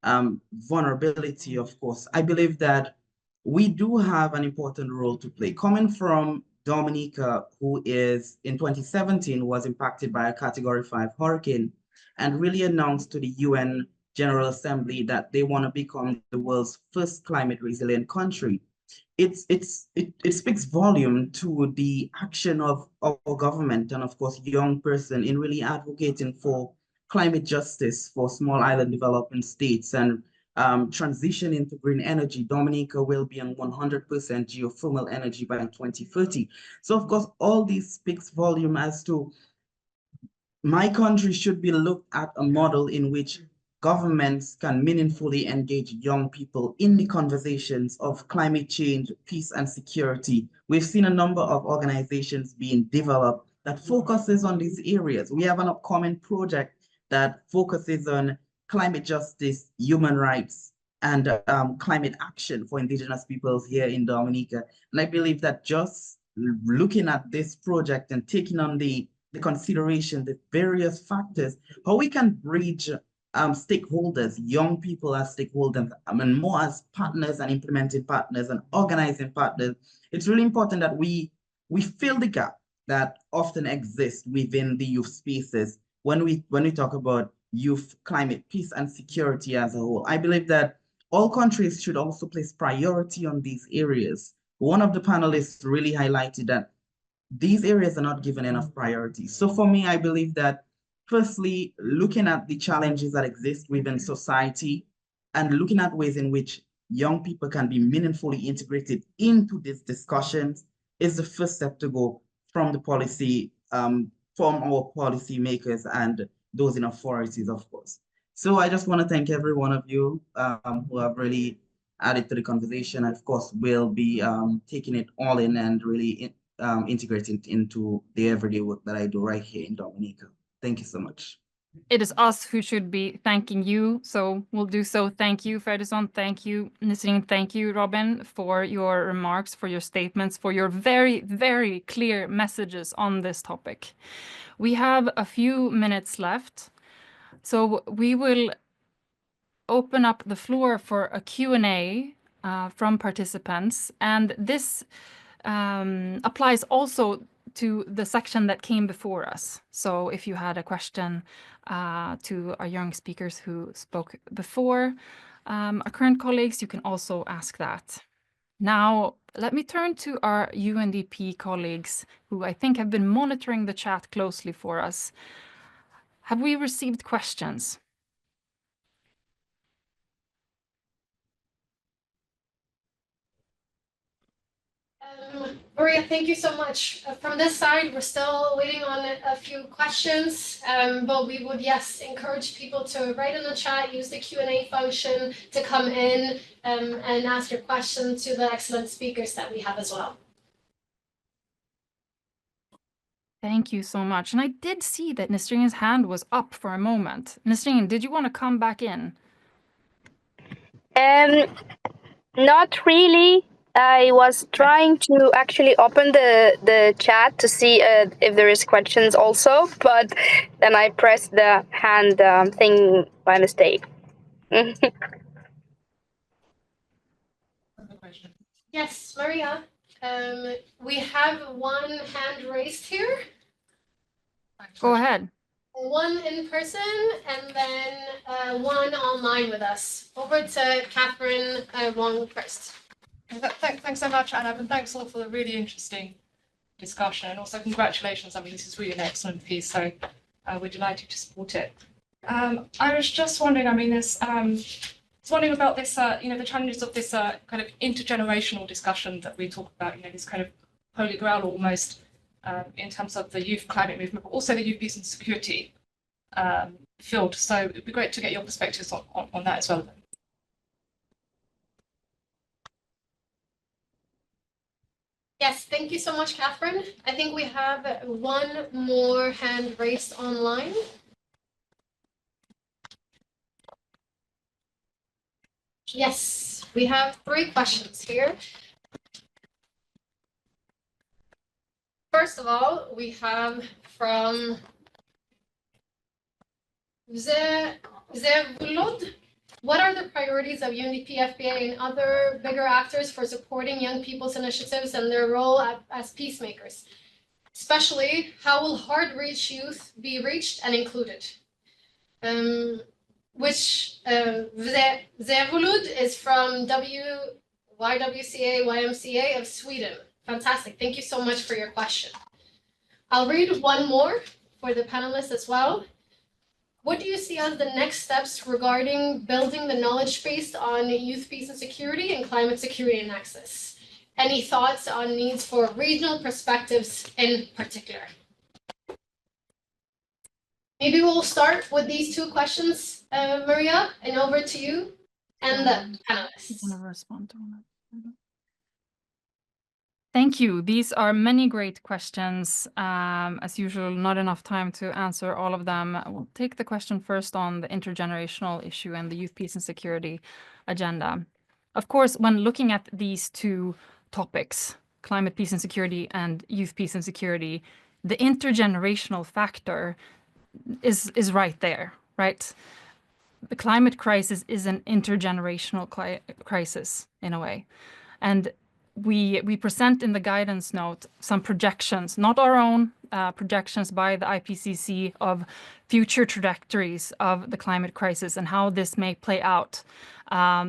vulnerability, of course, I believe that we do have an important role to play. Coming from Dominica, who is in 2017 was impacted by a Category 5 hurricane and really announced to the UN General Assembly that they want to become the world's first climate resilient country. It speaks volume to the action of our government and, of course, young person in really advocating for climate justice for small island developing states and transition into green energy. Dominica will be on 100% geothermal energy by 2030. So, of course, all this speaks volume as to my country should be looked at a model in which governments can meaningfully engage young people in the conversations of climate change, peace, and security. We've seen a number of organizations being developed that focuses on these areas. We have an upcoming project that focuses on climate justice, human rights, and climate action for Indigenous peoples here in Dominica. And I believe that just looking at this project and taking on the consideration, the various factors, how we can bridge stakeholders, young people as stakeholders, and more as partners and implementing partners and organizing partners. It's really important that we fill the gap that often exists within the youth spaces when we talk about youth, climate, peace, and security as a whole. I believe that all countries should also place priority on these areas. One of the panelists really highlighted that these areas are not given enough priority. So for me, I believe that firstly, looking at the challenges that exist within society and looking at ways in which young people can be meaningfully integrated into these discussions is the first step to go from the policy, from our policy makers and those in authorities, of course. So I just want to thank every one of you who have really added to the conversation. Of course, we'll be taking it all in and really integrating it into the everyday work that I do right here in Dominica. Thank you so much. It is us who should be thanking you, so we'll do so. Thank you, Ferdinand. Thank you, Nisreen. Thank you, Robin, for your remarks, for your statements, for your very, very clear messages on this topic. We have a few minutes left, so we will open up the floor for a Q&A. from participants, and this applies also to the section that came before us. So if you had a question to our young speakers who spoke before, our current colleagues, you can also ask that. Now, let me turn to our UNDP colleagues who I think have been monitoring the chat closely for us. Have we received questions? Maria, thank you so much. From this side, we're still waiting on a few questions, but we would, yes, encourage people to write in the chat, use the Q&A function to come in and ask your question to the excellent speakers that we have as well. Thank you so much. And I did see that Nesrin's hand was up for a moment. Nesrin, did you want to come back in? Not really. I was trying to actually open the chat to see if there is questions also, but then I pressed the hand thing by mistake. Yes, Maria, we have one hand raised here. Go ahead. One in person and then one online with us. Over to Catherine Wong first. Thanks so much, Anna, and thanks all for the really interesting discussion. And also congratulations. I mean, this is really an excellent piece, so we're delighted to support it. I was just wondering, I mean, wondering about this, the challenges of this kind of intergenerational discussion that we talk about, this kind of holy grail almost in terms of the youth climate movement, but also the youth peace and security field. So it'd be great to get your perspectives on that as well. Yes, thank you so much, Catherine. I think we have one more hand raised online. Yes, we have 3 questions here. First of all, we have from Zevulod. What are the priorities of UNDP, FBA, and other bigger actors for supporting young people's initiatives and their role as peacemakers? Especially, how will hard-reached youth be reached and included? Zevulud is from YWCA, YMCA of Sweden. Fantastic. Thank you so much for your question. I'll read one more for the panelists as well. What do you see as the next steps regarding building the knowledge base on youth peace and security and climate security and access? Any thoughts on needs for regional perspectives in particular? Maybe we'll start with these 2 questions, Maria, and over to you and the panelists. You want to respond to one? Thank you. These are many great questions. As usual, not enough time to answer all of them. We'll take the question first on the intergenerational issue and the youth peace and security agenda. Of course, when looking at these 2 topics, climate peace and security and youth peace and security, the intergenerational factor is right there, right? The climate crisis is an intergenerational crisis in a way. And we present in the guidance note some projections, not our own projections by the IPCC of future trajectories of the climate crisis and how this may play out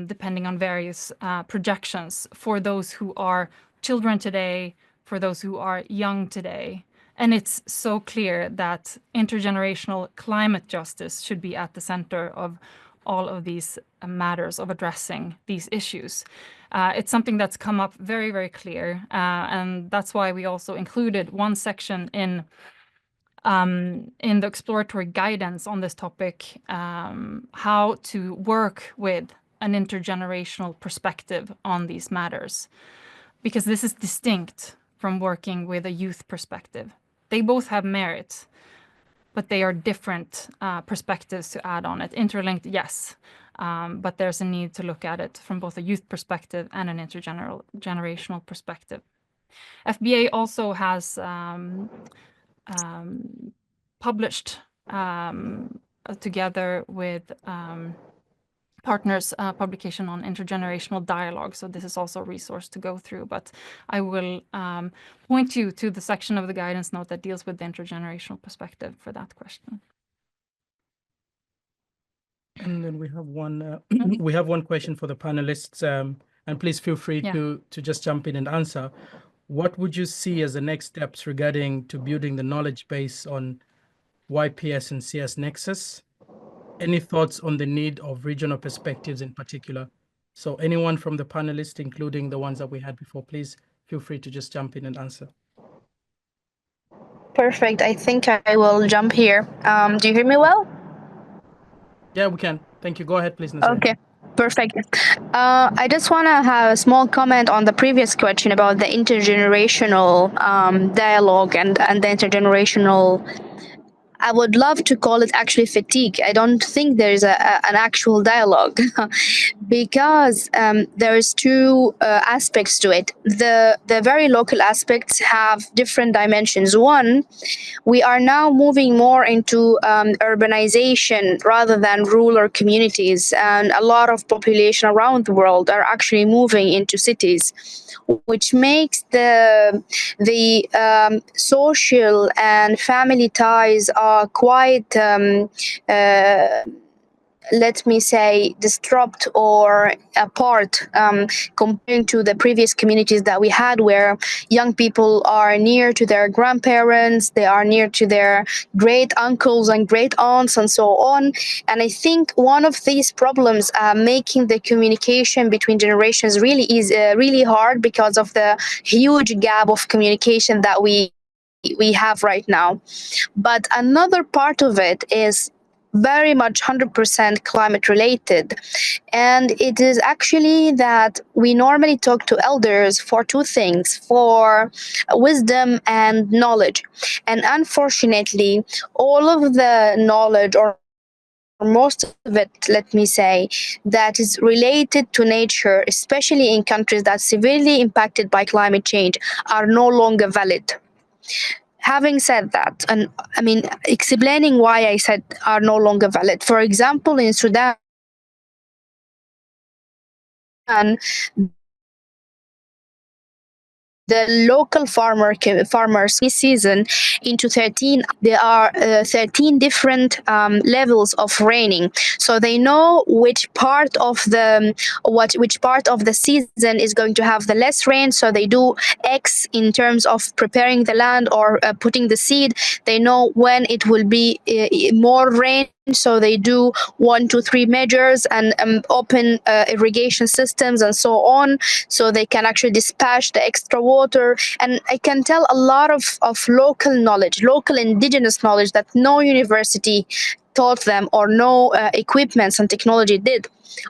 depending on various projections for those who are children today, for those who are young today. And it's so clear that intergenerational climate justice should be at the center of all of these matters of addressing these issues. It's something that's come up very, very clear. And that's why we also included one section in the exploratory guidance on this topic, how to work with an intergenerational perspective on these matters. Because this is distinct from working with a youth perspective. They both have merit, but they are different perspectives to add on it. Interlinked, yes, but there's a need to look at it from both a youth perspective and an intergenerational perspective. FBA also has published together with partners publication on intergenerational dialogue. So this is also a resource to go through, but I will point you to the section of the guidance note that deals with the intergenerational perspective for that question. And then we have one we have one question for the panelists, and please feel free to just jump in and answer. What would you see as the next steps regarding to building the knowledge base on YPS and CS nexus? Any thoughts on the need of regional perspectives in particular? So anyone from the panelists, including the ones that we had before, please feel free to just jump in and answer. Perfect. I think I will jump here. Do you hear me well? Yeah, we can. Thank you. Go ahead, please, Nazir. Okay, perfect. I just want to have a small comment on the previous question about the intergenerational dialogue and the intergenerational. I would love to call it actually fatigue. I don't think there is an actual dialogue because there's two aspects to it. The very local aspects have different dimensions. One, we are now moving more into urbanization rather than rural communities, and a lot of population around the world are actually moving into cities, which makes the social and family ties are quite let me say, disrupt or apart comparing to the previous communities that we had, where young people are near to their grandparents, they are near to their great uncles and great aunts and so on. And I think one of these problems making the communication between generations really is really hard because of the huge gap of communication that we have right now. But another part of it is very much 100% climate related. And it is actually that we normally talk to elders for two things, for wisdom and knowledge. And unfortunately, all of the knowledge, or most of it, let me say, that is related to nature, especially in countries that are severely impacted by climate change, are no longer valid. Having said that, and I mean, explaining why I said are no longer valid. For example, in Sudan, the local farmers season into 13. There are 13 different levels of raining, so they know which part of the season is going to have the less rain. So they do X in terms of preparing the land or putting the seed. They know when it will be more rain. So they do 1, 2, 3 measures and open irrigation systems and so on, so they can actually dispatch the extra water. And I can tell a lot of local knowledge, local indigenous knowledge that no university taught them or no equipments and technology did.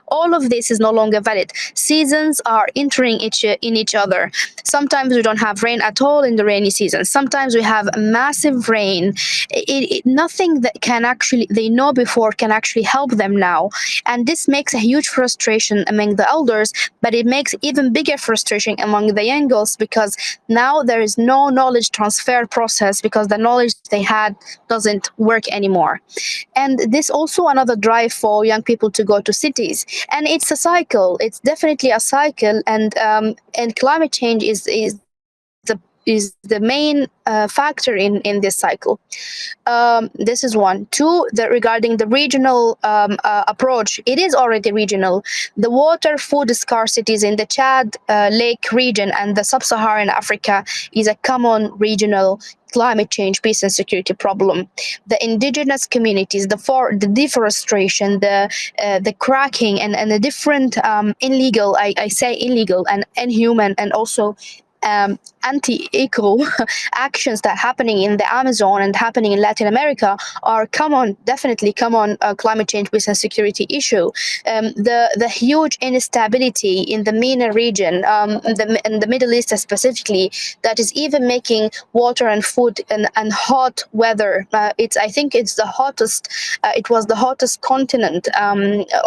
All of this is no longer valid. Seasons are entering in each other. Sometimes we don't have rain at all in the rainy season. Sometimes we have massive rain. Nothing that can actually they know before can actually help them now. And this makes a huge frustration among the elders, but it makes even bigger frustration among the young girls, because now there is no knowledge transfer process because the knowledge they had doesn't work anymore. And this also another drive for young people to go to cities. And it's a cycle. It's definitely a cycle. And climate change is the main factor in this cycle. This is one. Two, regarding the regional approach, it is already regional. The water food scarcities in the Chad Lake region and the sub-Saharan Africa is a common regional climate change, peace and security problem. The indigenous communities, the deforestation, the cracking and the different illegal, I say illegal and inhuman and also anti-eco actions that are happening in the Amazon and happening in Latin America are definitely common climate change, peace and security issue. The huge instability in the MENA region, in the Middle East specifically, that is even making water and food and hot weather. I think it's the hottest. It was the hottest continent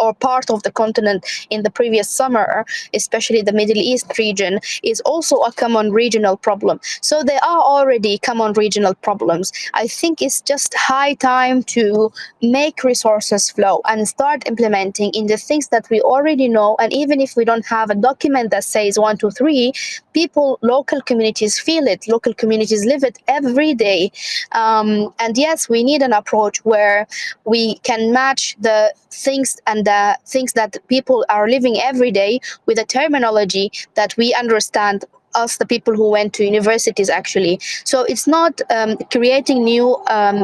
or part of the continent in the previous summer, especially the Middle East region, is also a common regional regional problem. So there are already common regional problems. I think it's just high time to make resources flow and start implementing in the things that we already know. And even if we don't have a document that says 1, 2, 3, people, local communities feel it, local communities live it every day. And yes, we need an approach where we can match the things and the things that people are living every day with a terminology that we understand, us, the people who went to universities, actually. So it's not creating new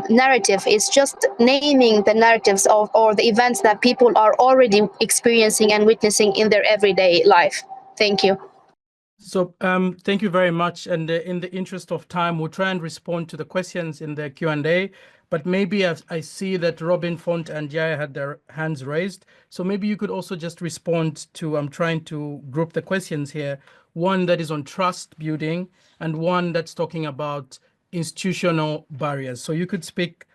narrative, it's just naming the narratives of or the events that people are already experiencing and witnessing in their everyday life. Thank you. So thank you very much. And in the interest of time, we'll try and respond to the questions in the Q&A. But maybe I see that Robin, Font, and Jaya had their hands raised. So maybe you could also just respond to, I'm trying to group the questions here. One that is on trust building and one that's talking about institutional barriers. So you could speak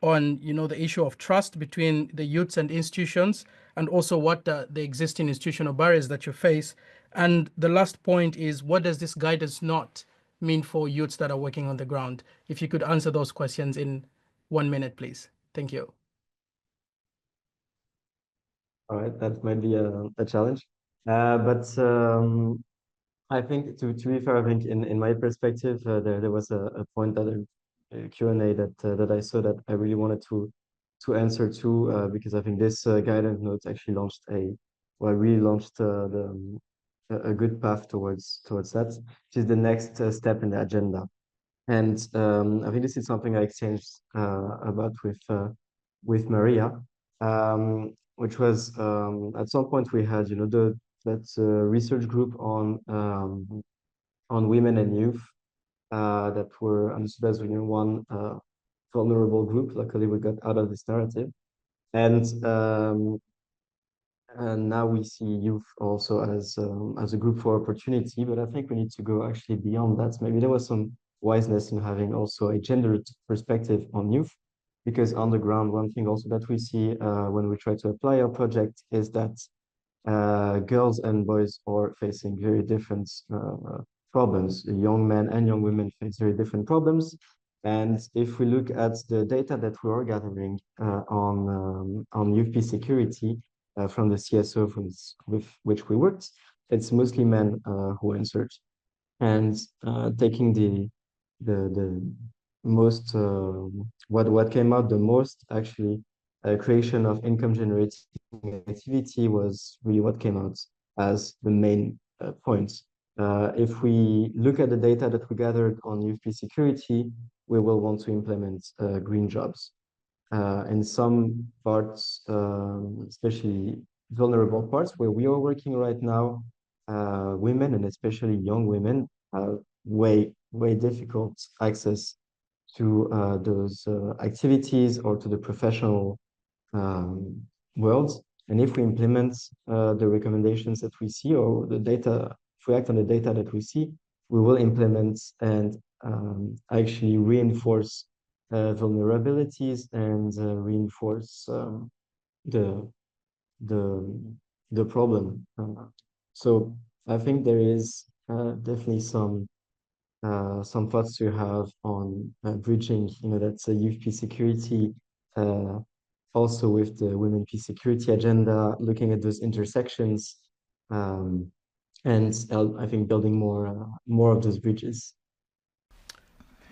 on, the issue of trust between the youths and institutions, and also what the existing institutional barriers that you face. And the last point is, what does this guidance not mean for youths that are working on the ground? If you could answer those questions in 1 minute, please. Thank you. All right, that might be a challenge. But I think to be fair, I think in my perspective, there was a point that a Q&A that I saw that I really wanted to answer to, because I think this guidance notes actually really launched a good path towards that, which is the next step in the agenda. And I think this is something I exchanged about with Maria, which was at some point we had that research group on women and youth that were understood as one vulnerable group. Luckily, we got out of this narrative, and now we see youth also as a group for opportunity. But I think we need to go actually beyond that. Maybe there was some wiseness in having also a gendered perspective on youth, because on the ground, one thing also that we see when we try to apply our project is that girls and boys are facing very different problems. Young men and young women face very different problems. And if we look at the data that we are gathering on youth peace security from the CSO with which we worked, it's mostly men who answered. And taking the most what came out the most, actually, creation of income generating activity was really what came out as the main point. If we look at the data that we gathered on youth peace security, we will want to implement green jobs. In some parts, especially vulnerable parts where we are working right now, women, and especially young women, have way difficult access to those activities or to the professional world. And if we implement the recommendations that we see, or the data, if we act on the data that we see, we will implement and actually reinforce vulnerabilities and reinforce the problem. So I think there is definitely some thoughts to have on bridging, that's a youth peace security, also with the women peace security agenda, looking at those intersections, and I think building more of those bridges.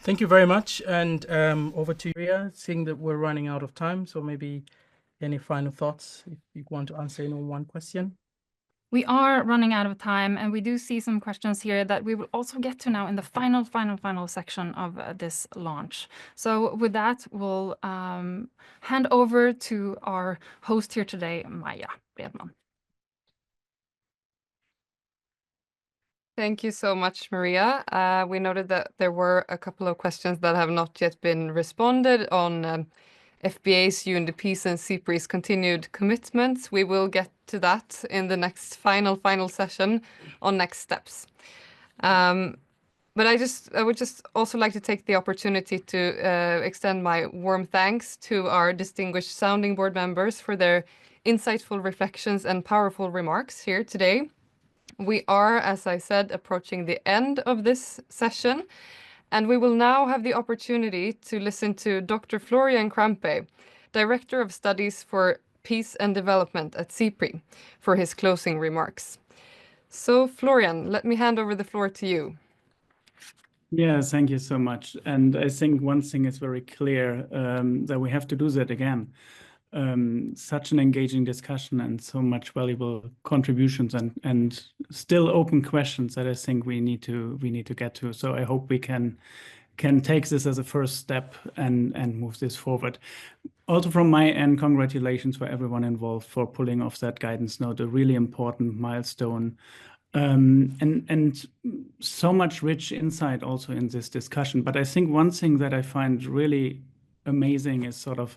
Thank you very much. And over to you, Ria, seeing that we're running out of time. So maybe any final thoughts, if you want to answer one question? We are running out of time, and we do see some questions here that we will also get to now in the final section of this launch. So with that, we'll hand over to our host here today, Maja Bredman. Thank you so much, Maria. We noted that there were a couple of questions that have not yet been responded on FBA's, UNDP's and SIPRI's continued commitments. We will get to that in the next final session on next steps. But I would just also like to take the opportunity to extend my warm thanks to our distinguished sounding board members for their insightful reflections and powerful remarks here today. We are, as I said, approaching the end of this session, and we will now have the opportunity to listen to Dr. Florian Krampe, Director of Studies for Peace and Development at SIPRI, for his closing remarks. So, Florian, let me hand over the floor to you. Yeah, thank you so much. And I think one thing is very clear, that we have to do that again. Such an engaging discussion and so much valuable contributions and still open questions that I think we need to get to. So I hope we can take this as a first step and move this forward. Also from my end, congratulations for everyone involved for pulling off that guidance note, a really important milestone. And so much rich insight also in this discussion. But I think one thing that I find really amazing is sort of,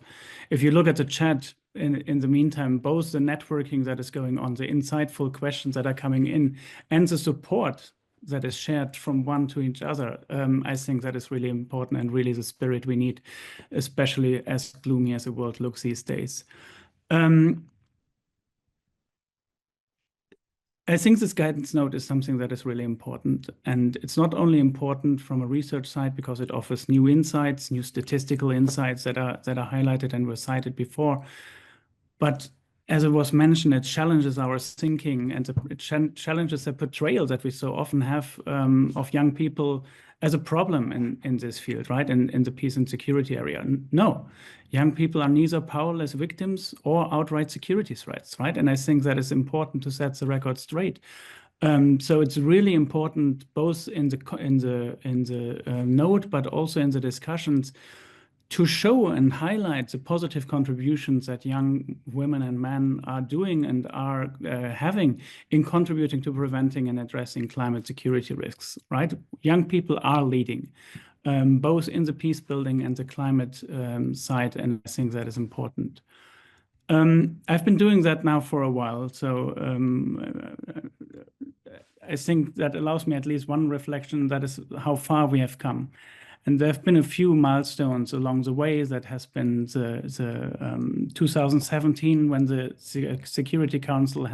if you look at the chat in the meantime, both the networking that is going on, the insightful questions that are coming in, and the support that is shared from one to each other, I think that is really important and really the spirit we need, especially as gloomy as the world looks these days. I think this guidance note is something that is really important. And it's not only important from a research side because it offers new insights, new statistical insights that are highlighted and were cited before, but as it was mentioned, it challenges our thinking and it challenges the portrayal that we so often have of young people as a problem in this field, right? In the peace and security area. No, young people are neither powerless victims or outright security threats, right? And I think that is important to set the record straight. So it's really important, both in the note, but also in the discussions, to show and highlight the positive contributions that young women and men are doing and are having in contributing to preventing and addressing climate security risks, right? Young people are leading, both in the peace building and the climate side, and I think that is important. I've been doing that now for a while, so I think that allows me at least one reflection, that is how far we have come. And there have been a few milestones along the way. That has been the 2017 when the Security Council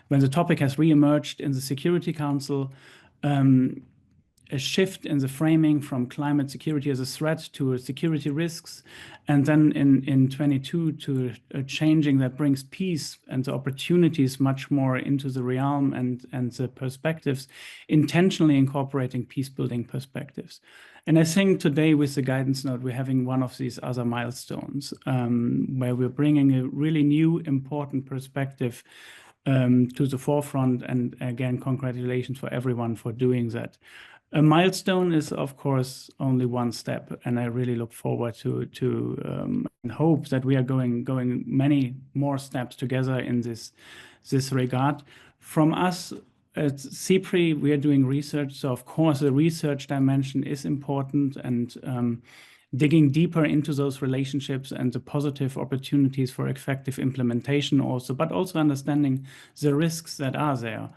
when the topic has re-emerged in the Security Council, a shift in the framing from climate security as a threat to security risks, and then in 22 to changing that brings peace and the opportunities much more into the realm and the perspectives, intentionally incorporating peace building perspectives. And I think today with the guidance note, we're having one of these other milestones where we're bringing a really new, important perspective to the forefront. And again, congratulations for everyone for doing that. A milestone is, of course, only one step, and I really look forward to and hope that we are going many more steps together in this regard. From us at SIPRI, we are doing research, so of course the research dimension is important, and digging deeper into those relationships and the positive opportunities for effective implementation also, but also understanding the risks that are there.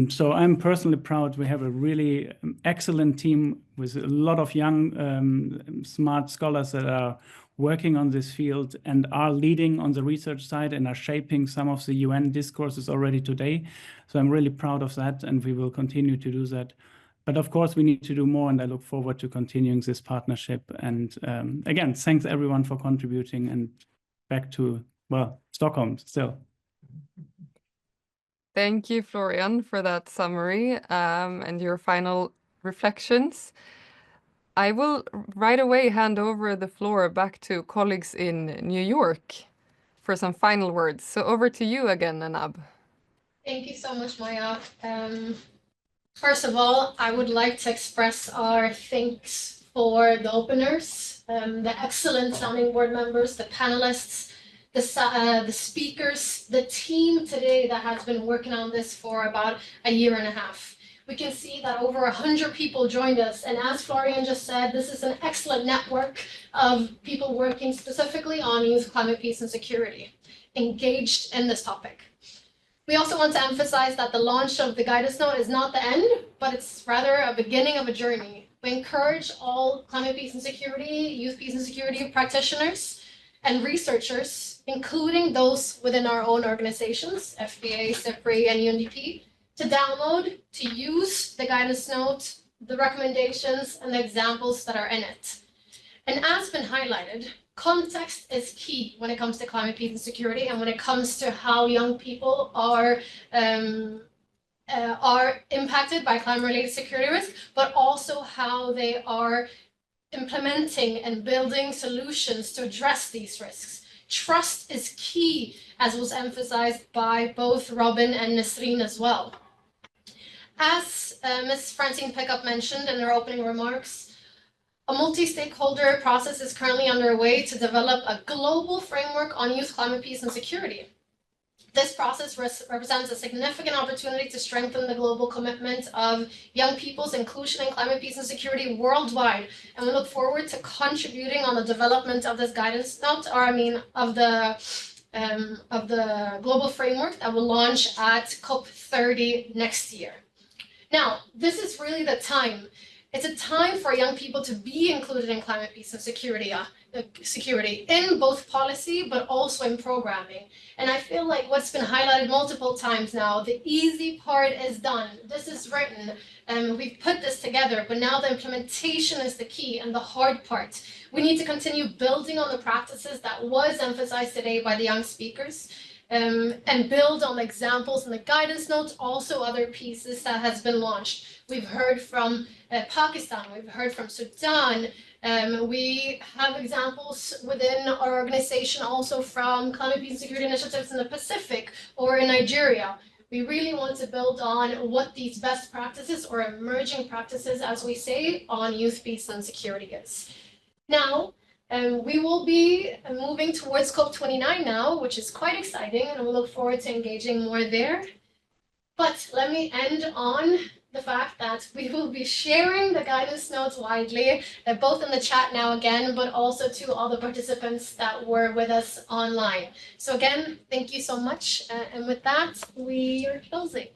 So I'm personally proud we have a really excellent team with a lot of young, smart scholars that are working on this field and are leading on the research side and are shaping some of the UN discourses already today. So I'm really proud of that, and we will continue to do that. But of course, we need to do more, and I look forward to continuing this partnership. And again, thanks everyone for contributing, and back to, well, Stockholm still. Thank you, Florian, for that summary and your final reflections. I will right away hand over the floor back to colleagues in New York for some final words. So over to you again, Anab. Thank you so much, Maya. First of all, I would like to express our thanks for the openers, the excellent sounding board members, the panelists, the speakers, the team today that has been working on this for about a year and a half. We can see that over 100 people joined us, and as Florian just said, this is an excellent network of people working specifically on youth, climate, peace, and security, engaged in this topic. We also want to emphasize that the launch of the guidance note is not the end, but it's rather a beginning of a journey. We encourage all climate, peace, and security, youth, peace, and security practitioners and researchers, including those within our own organizations, FBA, SIPRI, and UNDP, to download, to use the guidance note, the recommendations, and the examples that are in it. And as been highlighted, context is key when it comes to climate, peace, and security, and when it comes to how young people are impacted by climate-related security risk, but also how they are implementing and building solutions to address these risks. Trust is key, as was emphasized by both Robin and Nasreen as well. As Ms. Francine Pickup mentioned in her opening remarks, a multi-stakeholder process is currently underway to develop a global framework on youth, climate, peace, and security. This process represents a significant opportunity to strengthen the global commitment of young people's inclusion in climate, peace, and security worldwide. And we look forward to contributing on the development of this guidance note, or of the global framework that will launch at COP30 next year. Now, this is really the time. It's a time for young people to be included in climate, peace, and security in both policy, but also in programming. And I feel like what's been highlighted multiple times now, the easy part is done. This is written, and we've put this together, but now the implementation is the key and the hard part. We need to continue building on the practices that was emphasized today by the young speakers, and build on the examples in the guidance notes, also other pieces that has been launched. We've heard from Pakistan, we've heard from Sudan, we have examples within our organization also from climate, peace, and security initiatives in the Pacific or in Nigeria. We really want to build on what these best practices or emerging practices, as we say, on youth, peace, and security is. Now, we will be moving towards COP29 now, which is quite exciting, and we look forward to engaging more there. But let me end on the fact that we will be sharing the guidance notes widely, both in the chat now again, but also to all the participants that were with us online. So again, thank you so much. And with that, we are closing.